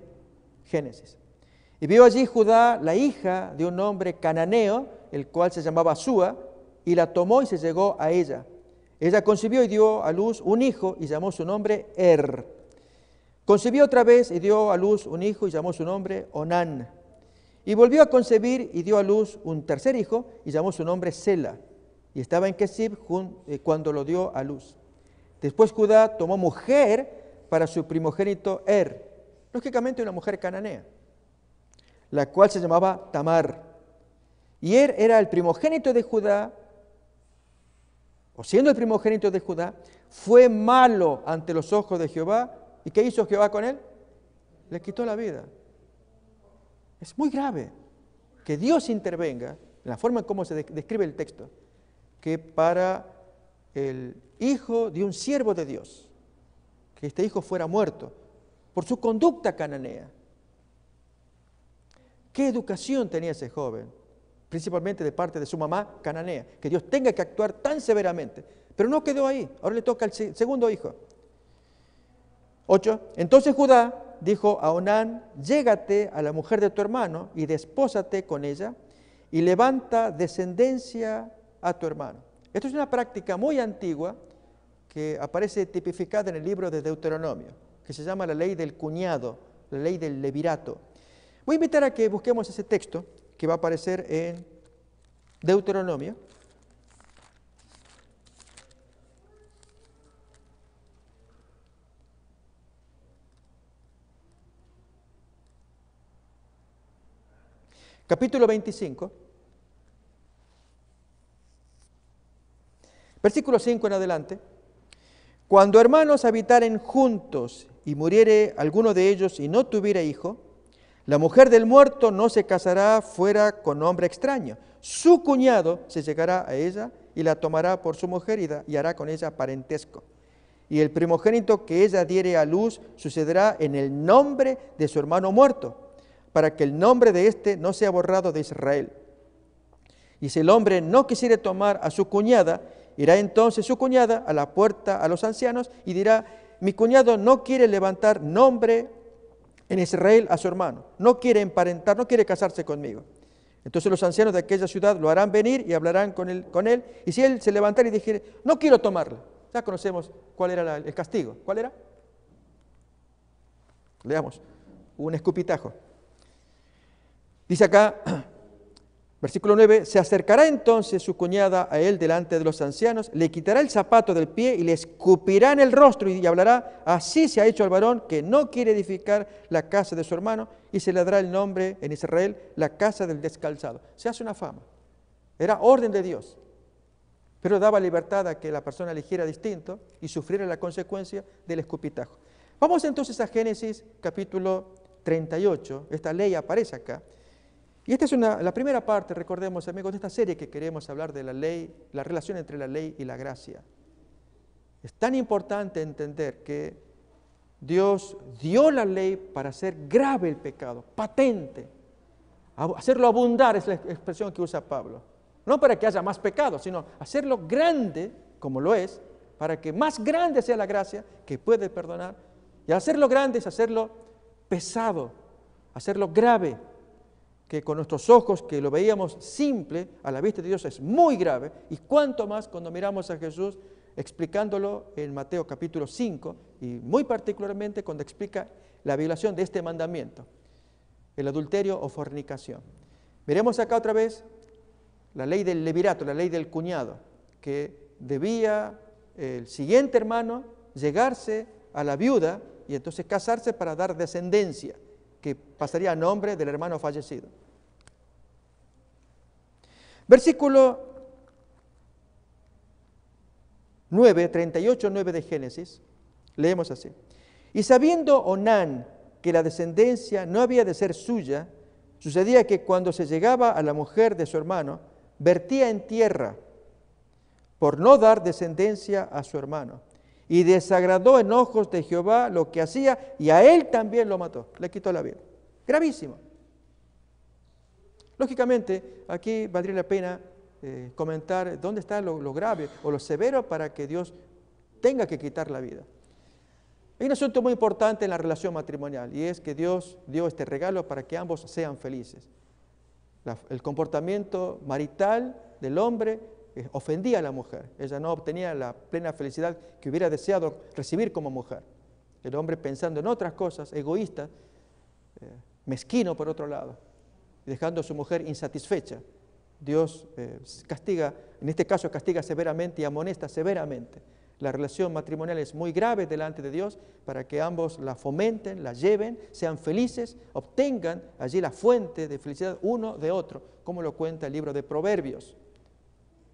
Génesis. Y vio allí Judá la hija de un hombre cananeo, el cual se llamaba Súa, y la tomó y se llegó a ella. Ella concibió y dio a luz un hijo y llamó su nombre Concibió otra vez y dio a luz un hijo y llamó su nombre Onán. Y volvió a concebir y dio a luz un tercer hijo y llamó su nombre Sela. Y estaba en Kesib cuando lo dio a luz. Después Judá tomó mujer para su primogénito lógicamente una mujer cananea, la cual se llamaba Tamar. Y era el primogénito de Judá, o siendo el primogénito de Judá, fue malo ante los ojos de Jehová. ¿Y qué hizo Jehová con él? Le quitó la vida. Es muy grave que Dios intervenga, en la forma en cómo se describe el texto, que para el hijo de un siervo de Dios, que este hijo fuera muerto por su conducta cananea. ¿Qué educación tenía ese joven? Principalmente de parte de su mamá cananea, que Dios tenga que actuar tan severamente. Pero no quedó ahí, ahora le toca al segundo hijo. 8. Entonces Judá dijo a Onán: llégate a la mujer de tu hermano y despósate con ella y levanta descendencia a tu hermano. Esto es una práctica muy antigua que aparece tipificada en el libro de Deuteronomio, que se llama la ley del cuñado, la ley del levirato. Voy a invitar a que busquemos ese texto que va a aparecer en Deuteronomio. Capítulo 25, versículo 5 en adelante. Cuando hermanos habitaren juntos y muriere alguno de ellos y no tuviera hijo, la mujer del muerto no se casará fuera con hombre extraño. Su cuñado se llegará a ella y la tomará por su mujer y hará con ella parentesco. Y el primogénito que ella diere a luz sucederá en el nombre de su hermano muerto, para que el nombre de éste no sea borrado de Israel. Y si el hombre no quisiere tomar a su cuñada, irá entonces su cuñada a la puerta a los ancianos y dirá: mi cuñado no quiere levantar nombre en Israel a su hermano, no quiere emparentar, no quiere casarse conmigo. Entonces los ancianos de aquella ciudad lo harán venir y hablarán con él, y si él se levantara y dijere: no quiero tomarla, ya conocemos cuál era el castigo. ¿Cuál era? Leamos, un escupitajo. Dice acá, versículo 9, se acercará entonces su cuñada a él delante de los ancianos, le quitará el zapato del pie y le escupirá en el rostro y hablará: así se ha hecho al varón que no quiere edificar la casa de su hermano, y se le dará el nombre en Israel, la casa del descalzado. Se hace una fama. Era orden de Dios, pero daba libertad a que la persona eligiera distinto y sufriera la consecuencia del escupitajo. Vamos entonces a Génesis capítulo 38, esta ley aparece acá. Y esta es la primera parte, recordemos, amigos, de esta serie que queremos hablar de la ley, la relación entre la ley y la gracia. Es tan importante entender que Dios dio la ley para hacer grave el pecado, patente, hacerlo abundar, es la expresión que usa Pablo. No para que haya más pecado, sino hacerlo grande, como lo es, para que más grande sea la gracia que puede perdonar. Y hacerlo grande es hacerlo pesado, hacerlo grave. que con nuestros ojos, que lo veíamos simple, a la vista de Dios es muy grave, y cuánto más cuando miramos a Jesús explicándolo en Mateo capítulo 5, y muy particularmente cuando explica la violación de este mandamiento, el adulterio o fornicación. Miremos acá otra vez la ley del levirato, la ley del cuñado, que debía el siguiente hermano llegarse a la viuda y entonces casarse para dar descendencia, que pasaría a nombre del hermano fallecido. Versículo 9, 38:9 de Génesis, leemos así. Y sabiendo Onán que la descendencia no había de ser suya, sucedía que cuando se llegaba a la mujer de su hermano, vertía en tierra por no dar descendencia a su hermano. Y desagradó en ojos de Jehová lo que hacía, y a él también lo mató, le quitó la vida. Gravísimo. Lógicamente, aquí valdría la pena comentar dónde está lo grave o lo severo para que Dios tenga que quitar la vida. Hay un asunto muy importante en la relación matrimonial, y es que Dios dio este regalo para que ambos sean felices. El comportamiento marital del hombre ofendía a la mujer. Ella no obtenía la plena felicidad que hubiera deseado recibir como mujer. El hombre pensando en otras cosas, egoísta, mezquino por otro lado, dejando a su mujer insatisfecha. Dios castiga, en este caso castiga severamente y amonesta severamente. La relación matrimonial es muy grave delante de Dios para que ambos la fomenten, la lleven, sean felices, obtengan allí la fuente de felicidad uno de otro, como lo cuenta el libro de Proverbios.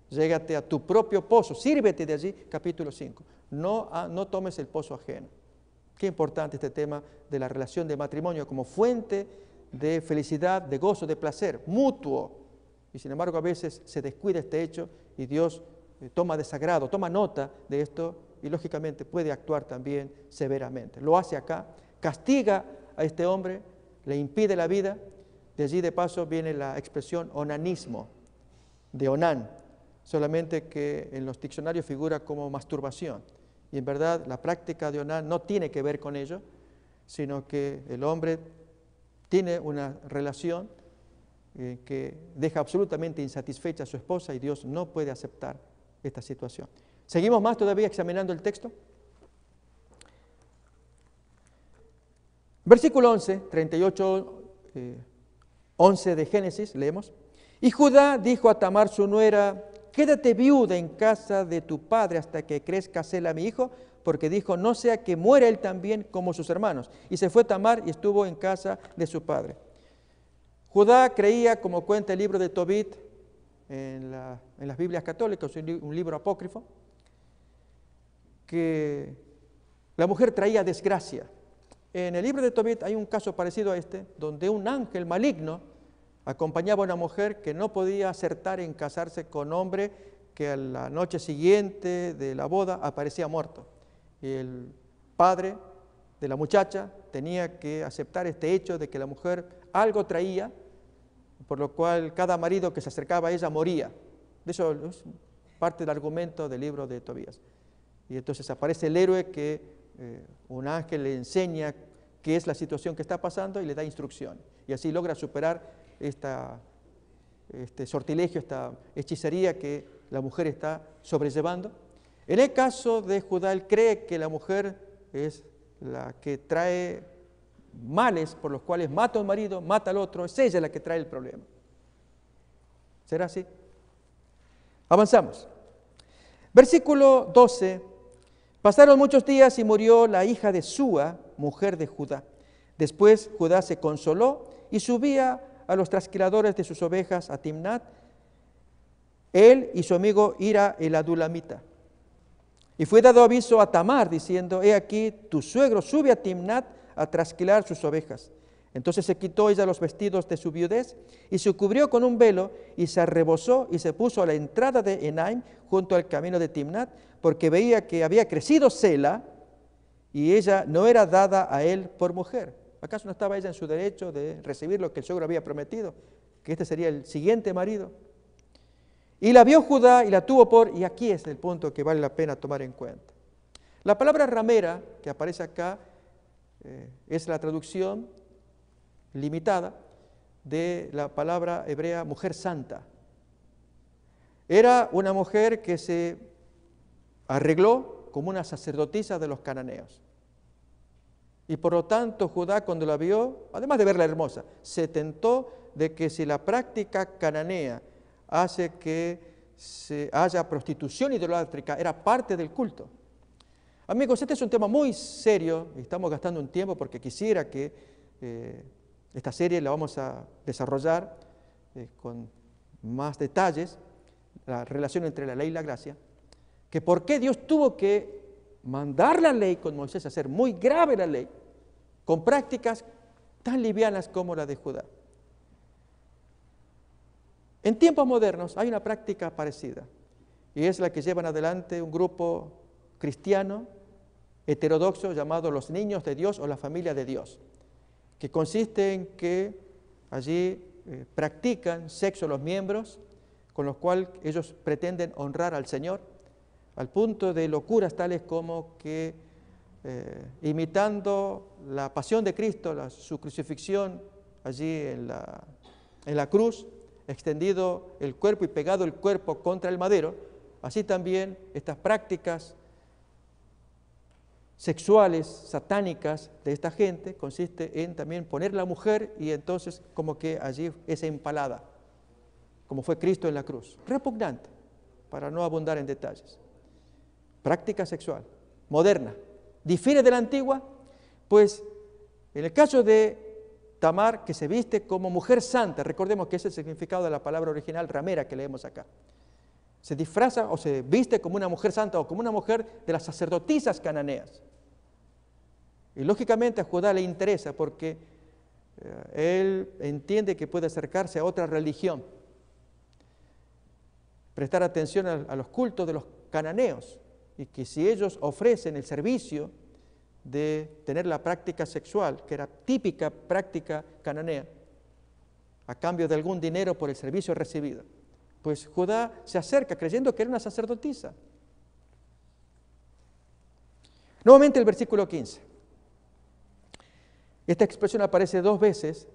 Llégate a tu propio pozo, sírvete de allí, capítulo 5. No tomes el pozo ajeno. Qué importante este tema de la relación de matrimonio como fuente de felicidad, de gozo, de placer mutuo. Y sin embargo a veces se descuida este hecho y Dios toma desagrado, toma nota de esto y lógicamente puede actuar también severamente. Lo hace acá, castiga a este hombre, le impide la vida. De allí de paso viene la expresión onanismo, de Onán, solamente que en los diccionarios figura como masturbación. Y en verdad la práctica de Onán no tiene que ver con ello, sino que el hombre tiene una relación que deja absolutamente insatisfecha a su esposa y Dios no puede aceptar esta situación. Seguimos más todavía examinando el texto. Versículo 11, 38, 11 de Génesis, leemos. Y Judá dijo a Tamar su nuera: quédate viuda en casa de tu padre hasta que crezca Sela mi hijo, porque dijo, no sea que muera él también como sus hermanos. Y se fue Tamar y estuvo en casa de su padre. Judá creía, como cuenta el libro de Tobit en las Biblias católicas, un libro apócrifo, que la mujer traía desgracia. En el libro de Tobit hay un caso parecido a este, donde un ángel maligno acompañaba a una mujer que no podía acertar en casarse con hombre que a la noche siguiente de la boda aparecía muerto. Y el padre de la muchacha tenía que aceptar este hecho de que la mujer algo traía, por lo cual cada marido que se acercaba a ella moría. De eso es parte del argumento del libro de Tobías. Y entonces aparece el héroe que un ángel le enseña qué es la situación que está pasando y le da instrucción. Y así logra superar este sortilegio, esta hechicería que la mujer está sobrellevando. En el caso de Judá, él cree que la mujer es la que trae males por los cuales mata a un marido, mata al otro, es ella la que trae el problema. ¿Será así? Avanzamos. Versículo 12. Pasaron muchos días y murió la hija de Súa, mujer de Judá. Después Judá se consoló y subía a los trasquiladores de sus ovejas a Timnat, él y su amigo Hira el adulamita. Y fue dado aviso a Tamar diciendo, he aquí, tu suegro sube a Timnat a trasquilar sus ovejas. Entonces se quitó ella los vestidos de su viudez y se cubrió con un velo y se arrebozó y se puso a la entrada de Enaim junto al camino de Timnat, porque veía que había crecido Sela y ella no era dada a él por mujer. ¿Acaso no estaba ella en su derecho de recibir lo que el suegro había prometido? Que este sería el siguiente marido. Y la vio Judá y la tuvo por, y aquí es el punto que vale la pena tomar en cuenta. La palabra ramera que aparece acá es la traducción limitada de la palabra hebrea mujer santa. Era una mujer que se arregló como una sacerdotisa de los cananeos. Y por lo tanto Judá, cuando la vio, además de verla hermosa, se tentó de que si la práctica cananea hace que haya prostitución idolátrica, era parte del culto. Amigos, este es un tema muy serio y estamos gastando un tiempo porque quisiera que esta serie la vamos a desarrollar con más detalles, la relación entre la ley y la gracia, que por qué Dios tuvo que mandar la ley con Moisés, hacer muy grave la ley, con prácticas tan livianas como la de Judá. En tiempos modernos hay una práctica parecida, y es la que llevan adelante un grupo cristiano heterodoxo llamado los niños de Dios o la familia de Dios, que consiste en que allí practican sexo los miembros, con los cuales ellos pretenden honrar al Señor, al punto de locuras tales como que imitando la pasión de Cristo, su crucifixión allí en la cruz, extendido el cuerpo y pegado el cuerpo contra el madero, así también estas prácticas sexuales, satánicas de esta gente, consiste en también poner la mujer y entonces como que allí es empalada, como fue Cristo en la cruz. Repugnante, para no abundar en detalles. Práctica sexual, moderna. ¿Difiere de la antigua? Pues en el caso de Tamar, que se viste como mujer santa, recordemos que ese es el significado de la palabra original ramera que leemos acá. Se disfraza o se viste como una mujer santa o como una mujer de las sacerdotisas cananeas. Y lógicamente a Judá le interesa porque él entiende que puede acercarse a otra religión, prestar atención a los cultos de los cananeos, y que si ellos ofrecen el servicio de tener la práctica sexual, que era típica práctica cananea, a cambio de algún dinero por el servicio recibido, pues Judá se acerca creyendo que era una sacerdotisa. Nuevamente el versículo 15. Esta expresión aparece 2 veces,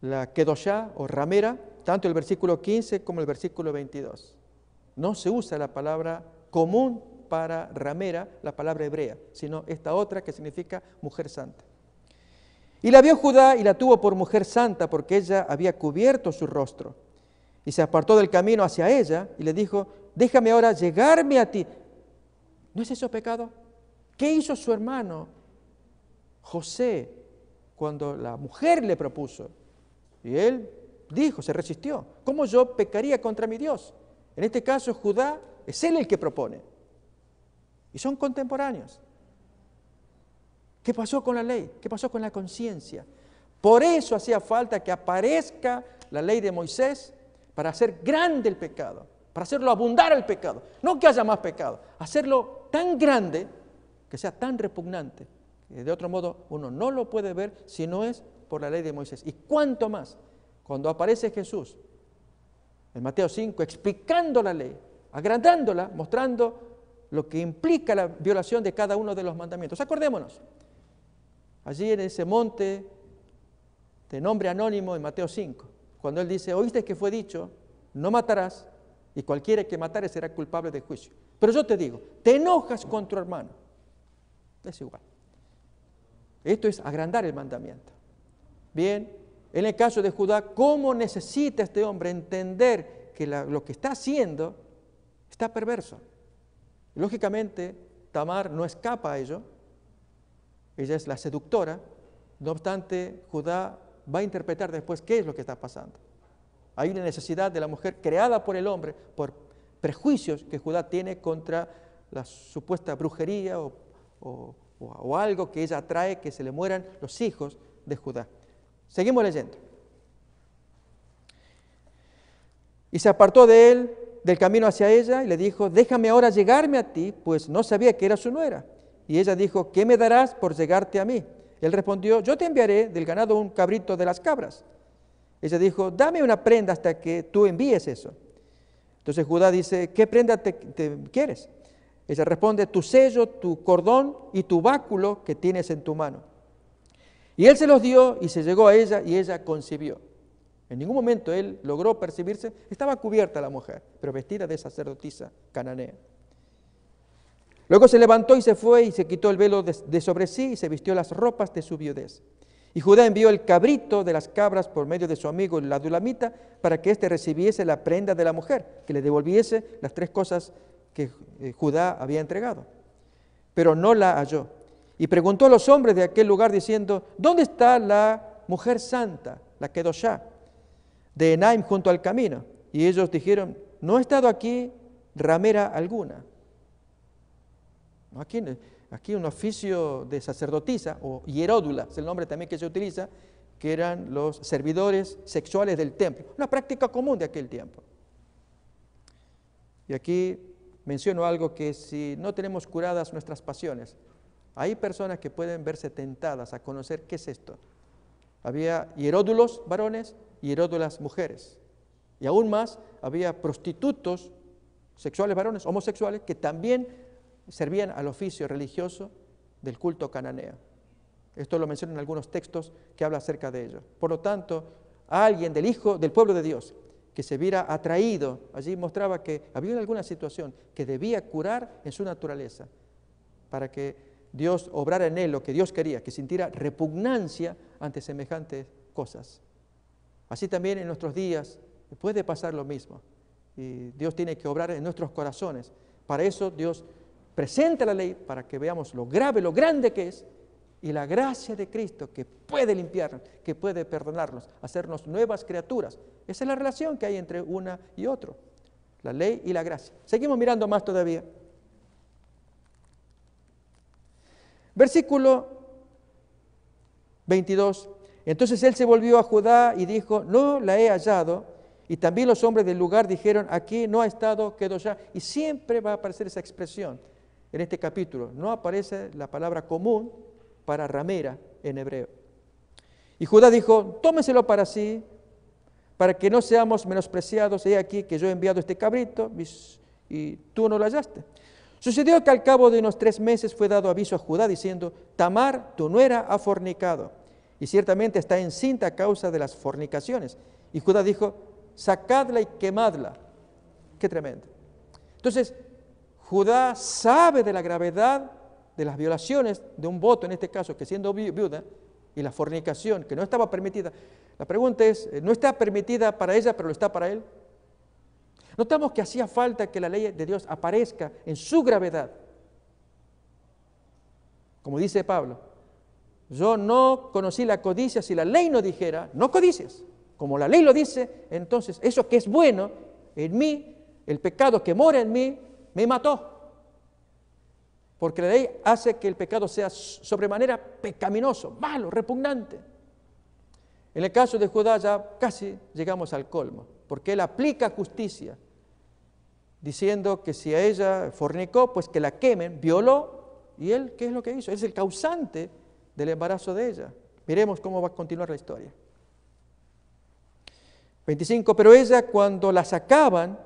la kedoshá o ramera, tanto el versículo 15 como el versículo 22. No se usa la palabra común para ramera, la palabra hebrea, sino esta otra que significa mujer santa. Y la vio Judá y la tuvo por mujer santa porque ella había cubierto su rostro. Y se apartó del camino hacia ella y le dijo, déjame ahora llegarme a ti. ¿No es eso pecado? ¿Qué hizo su hermano José cuando la mujer le propuso? Y él dijo, se resistió. ¿Cómo yo pecaría contra mi Dios? En este caso Judá es él el que propone. Y son contemporáneos. ¿Qué pasó con la ley? ¿Qué pasó con la conciencia? Por eso hacía falta que aparezca la ley de Moisés para hacer grande el pecado, para hacerlo abundar el pecado. No que haya más pecado, hacerlo tan grande que sea tan repugnante, que de otro modo uno no lo puede ver si no es por la ley de Moisés. Y cuánto más cuando aparece Jesús en Mateo 5 explicando la ley, agrandándola, mostrando lo que implica la violación de cada uno de los mandamientos. Acordémonos, allí en ese monte de nombre anónimo en Mateo 5, cuando él dice, oíste que fue dicho, no matarás, y cualquiera que matare será culpable de juicio. Pero yo te digo, te enojas con tu hermano. Es igual. Esto es agrandar el mandamiento. Bien, en el caso de Judá, ¿cómo necesita este hombre entender que lo que está haciendo está perverso? Lógicamente, Tamar no escapa a ello, ella es la seductora, no obstante, Judá va a interpretar después qué es lo que está pasando. Hay una necesidad de la mujer creada por el hombre, por prejuicios que Judá tiene contra la supuesta brujería o algo que ella atrae, que se le mueran los hijos de Judá. Seguimos leyendo. Y se apartó de él, del camino hacia ella, y le dijo, déjame ahora llegarme a ti, pues no sabía que era su nuera. Y ella dijo, ¿qué me darás por llegarte a mí? Él respondió, yo te enviaré del ganado un cabrito de las cabras. Ella dijo, dame una prenda hasta que tú envíes eso. Entonces Judá dice, ¿qué prenda te quieres? Ella responde, tu sello, tu cordón y tu báculo que tienes en tu mano. Y él se los dio y se llegó a ella y ella concibió. En ningún momento él logró percibirse, estaba cubierta la mujer, pero vestida de sacerdotisa cananea. Luego se levantó y se fue y se quitó el velo de sobre sí y se vistió las ropas de su viudez. Y Judá envió el cabrito de las cabras por medio de su amigo el adulamita para que éste recibiese la prenda de la mujer, que le devolviese las 3 cosas que Judá había entregado. Pero no la halló. Y preguntó a los hombres de aquel lugar diciendo, ¿dónde está la mujer santa, la Kedoshá, de Enaim junto al camino? Y ellos dijeron, no ha estado aquí ramera alguna. Aquí un oficio de sacerdotisa o hieródula, es el nombre también que se utiliza, que eran los servidores sexuales del templo, una práctica común de aquel tiempo. Y aquí menciono algo que si no tenemos curadas nuestras pasiones, hay personas que pueden verse tentadas a conocer qué es esto. Había hieródulos varones y hieródulas mujeres. Y aún más, había prostitutos sexuales varones, homosexuales, que también servían al oficio religioso del culto cananeo. Esto lo mencionan en algunos textos que hablan acerca de ello. Por lo tanto, a alguien del pueblo de Dios que se viera atraído, allí mostraba que había alguna situación que debía curar en su naturaleza para que Dios obrara en él lo que Dios quería, que sintiera repugnancia ante semejantes cosas. Así también en nuestros días puede pasar lo mismo. Y Dios tiene que obrar en nuestros corazones. Para eso Dios presenta la ley, para que veamos lo grave, lo grande que es, y la gracia de Cristo que puede limpiarnos, que puede perdonarnos, hacernos nuevas criaturas. Esa es la relación que hay entre una y otro, la ley y la gracia. Seguimos mirando más todavía. Versículo 22. Entonces él se volvió a Judá y dijo, no la he hallado. Y también los hombres del lugar dijeron, aquí no ha estado Kedoshá. Y siempre va a aparecer esa expresión en este capítulo. No aparece la palabra común para ramera en hebreo. Y Judá dijo, tómeselo para sí, para que no seamos menospreciados. He aquí que yo he enviado este cabrito y tú no lo hallaste. Sucedió que al cabo de unos 3 meses fue dado aviso a Judá diciendo, Tamar, tu nuera, ha fornicado, y ciertamente está encinta a causa de las fornicaciones. Y Judá dijo, sacadla y quemadla. Qué tremendo. Entonces, Judá sabe de la gravedad de las violaciones de un voto, en este caso, que siendo viuda, y la fornicación, que no estaba permitida. La pregunta es, ¿no está permitida para ella, pero lo está para él? Notamos que hacía falta que la ley de Dios aparezca en su gravedad. Como dice Pablo, yo no conocí la codicia si la ley no dijera, no codicias. Como la ley lo dice, entonces eso que es bueno en mí, el pecado que mora en mí, me mató. Porque la ley hace que el pecado sea sobremanera pecaminoso, malo, repugnante. En el caso de Judá ya casi llegamos al colmo, porque él aplica justicia, diciendo que si a ella fornicó, pues que la quemen, violó, y él, ¿qué es lo que hizo? Él es el causante del embarazo de ella. Miremos cómo va a continuar la historia. 25, pero ella cuando la sacaban,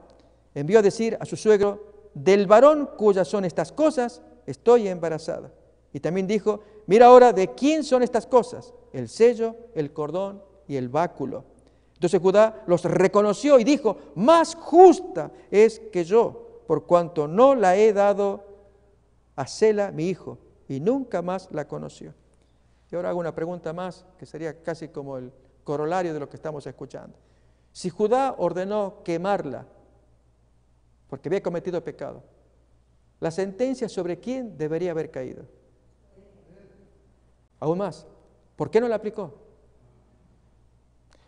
envió a decir a su suegro, del varón cuyas son estas cosas, estoy embarazada. Y también dijo, mira ahora de quién son estas cosas, el sello, el cordón y el báculo. Entonces Judá los reconoció y dijo, más justa es que yo, por cuanto no la he dado a Sela, mi hijo, y nunca más la conoció. Y ahora hago una pregunta más, que sería casi como el corolario de lo que estamos escuchando. Si Judá ordenó quemarla, porque había cometido pecado, ¿la sentencia sobre quién debería haber caído? Aún más, ¿por qué no la aplicó?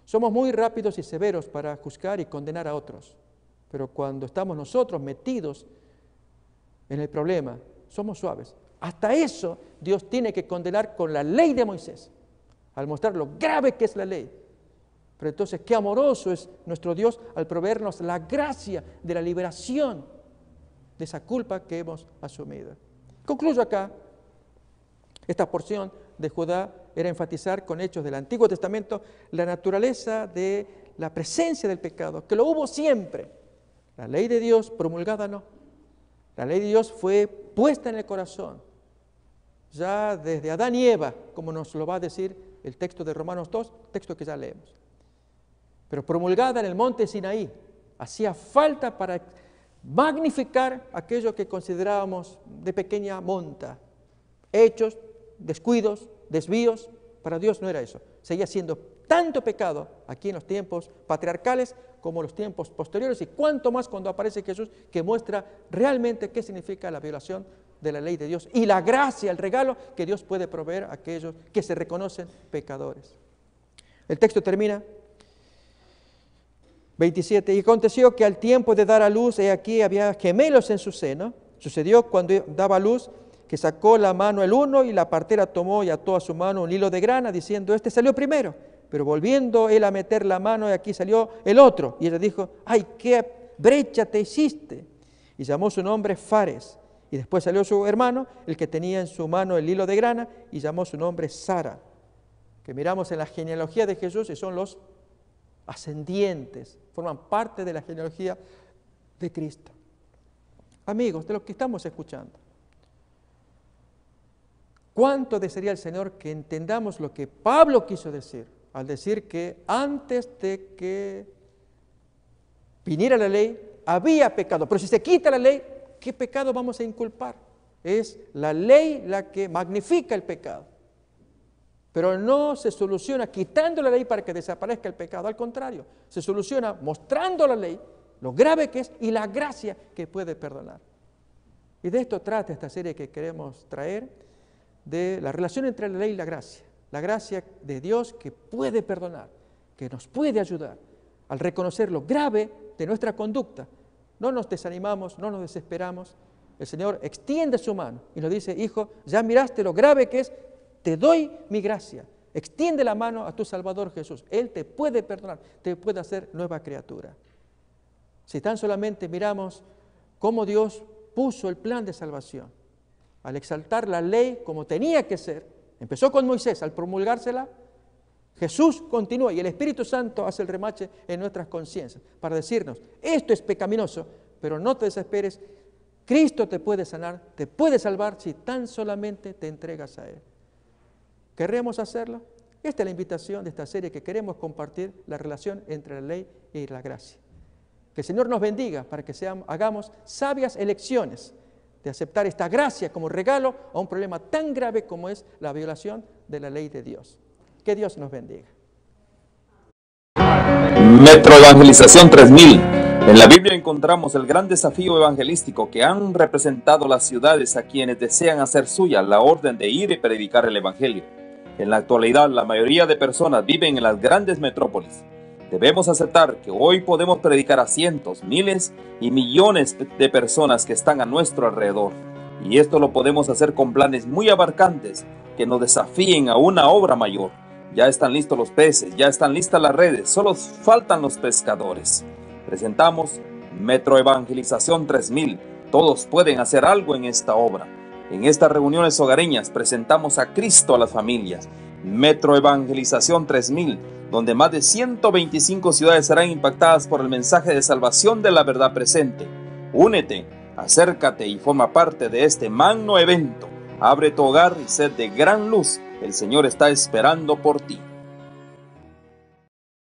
Somos muy rápidos y severos para juzgar y condenar a otros, pero cuando estamos nosotros metidos en el problema, somos suaves. Hasta eso Dios tiene que condenar con la ley de Moisés, al mostrar lo grave que es la ley. Pero entonces, qué amoroso es nuestro Dios al proveernos la gracia de la liberación de esa culpa que hemos asumido. Concluyo acá. Esta porción de Judá era enfatizar con hechos del Antiguo Testamento la naturaleza de la presencia del pecado, que lo hubo siempre. La ley de Dios promulgada no. La ley de Dios fue puesta en el corazón, ya desde Adán y Eva, como nos lo va a decir el texto de Romanos 2, texto que ya leemos. Pero promulgada en el monte Sinaí, hacía falta para magnificar aquello que considerábamos de pequeña monta. Hechos, descuidos, desvíos, para Dios no era eso. Seguía siendo tanto pecado aquí en los tiempos patriarcales como en los tiempos posteriores, y cuánto más cuando aparece Jesús, que muestra realmente qué significa la violación de la ley de Dios y la gracia, el regalo que Dios puede proveer a aquellos que se reconocen pecadores. El texto termina 27, y aconteció que al tiempo de dar a luz, he aquí había gemelos en su seno. Sucedió cuando daba a luz que sacó la mano el uno, y la partera tomó y ató a su mano un hilo de grana, diciendo, este salió primero. Pero volviendo él a meter la mano, y aquí salió el otro. Y ella dijo, ¡ay, qué brecha te hiciste! Y llamó su nombre Fares. Y después salió su hermano, el que tenía en su mano el hilo de grana, y llamó su nombre Sara. Que miramos en la genealogía de Jesús y son los ascendientes, forman parte de la genealogía de Cristo. Amigos, de lo que estamos escuchando, ¿cuánto desearía el Señor que entendamos lo que Pablo quiso decir al decir que antes de que viniera la ley había pecado? Pero si se quita la ley, ¿qué pecado vamos a inculpar? Es la ley la que magnifica el pecado. Pero no se soluciona quitando la ley para que desaparezca el pecado. Al contrario, se soluciona mostrando la ley, lo grave que es y la gracia que puede perdonar. Y de esto trata esta serie que queremos traer, de la relación entre la ley y la gracia de Dios que puede perdonar, que nos puede ayudar al reconocer lo grave de nuestra conducta. No nos desanimamos, no nos desesperamos. El Señor extiende su mano y nos dice, hijo, ya miraste lo grave que es, te doy mi gracia. Extiende la mano a tu Salvador Jesús. Él te puede perdonar, te puede hacer nueva criatura. Si tan solamente miramos cómo Dios puso el plan de salvación, al exaltar la ley como tenía que ser, empezó con Moisés, al promulgársela, Jesús continúa y el Espíritu Santo hace el remache en nuestras conciencias para decirnos, esto es pecaminoso, pero no te desesperes, Cristo te puede sanar, te puede salvar si tan solamente te entregas a Él. ¿Queremos hacerlo? Esta es la invitación de esta serie, que queremos compartir la relación entre la ley y la gracia. Que el Señor nos bendiga para que hagamos sabias elecciones de aceptar esta gracia como regalo a un problema tan grave como es la violación de la ley de Dios. Que Dios nos bendiga. Metro Evangelización 3000. En la Biblia encontramos el gran desafío evangelístico que han representado las ciudades a quienes desean hacer suya la orden de ir y predicar el Evangelio. En la actualidad, la mayoría de personas viven en las grandes metrópolis. Debemos aceptar que hoy podemos predicar a cientos, miles y millones de personas que están a nuestro alrededor. Y esto lo podemos hacer con planes muy abarcantes que nos desafíen a una obra mayor. Ya están listos los peces, ya están listas las redes, solo faltan los pescadores. Presentamos Metro Evangelización 3000. Todos pueden hacer algo en esta obra. En estas reuniones hogareñas presentamos a Cristo a las familias. Metro Evangelización 3000, donde más de 125 ciudades serán impactadas por el mensaje de salvación de la verdad presente. Únete, acércate y forma parte de este magno evento. Abre tu hogar y sed de gran luz. El Señor está esperando por ti.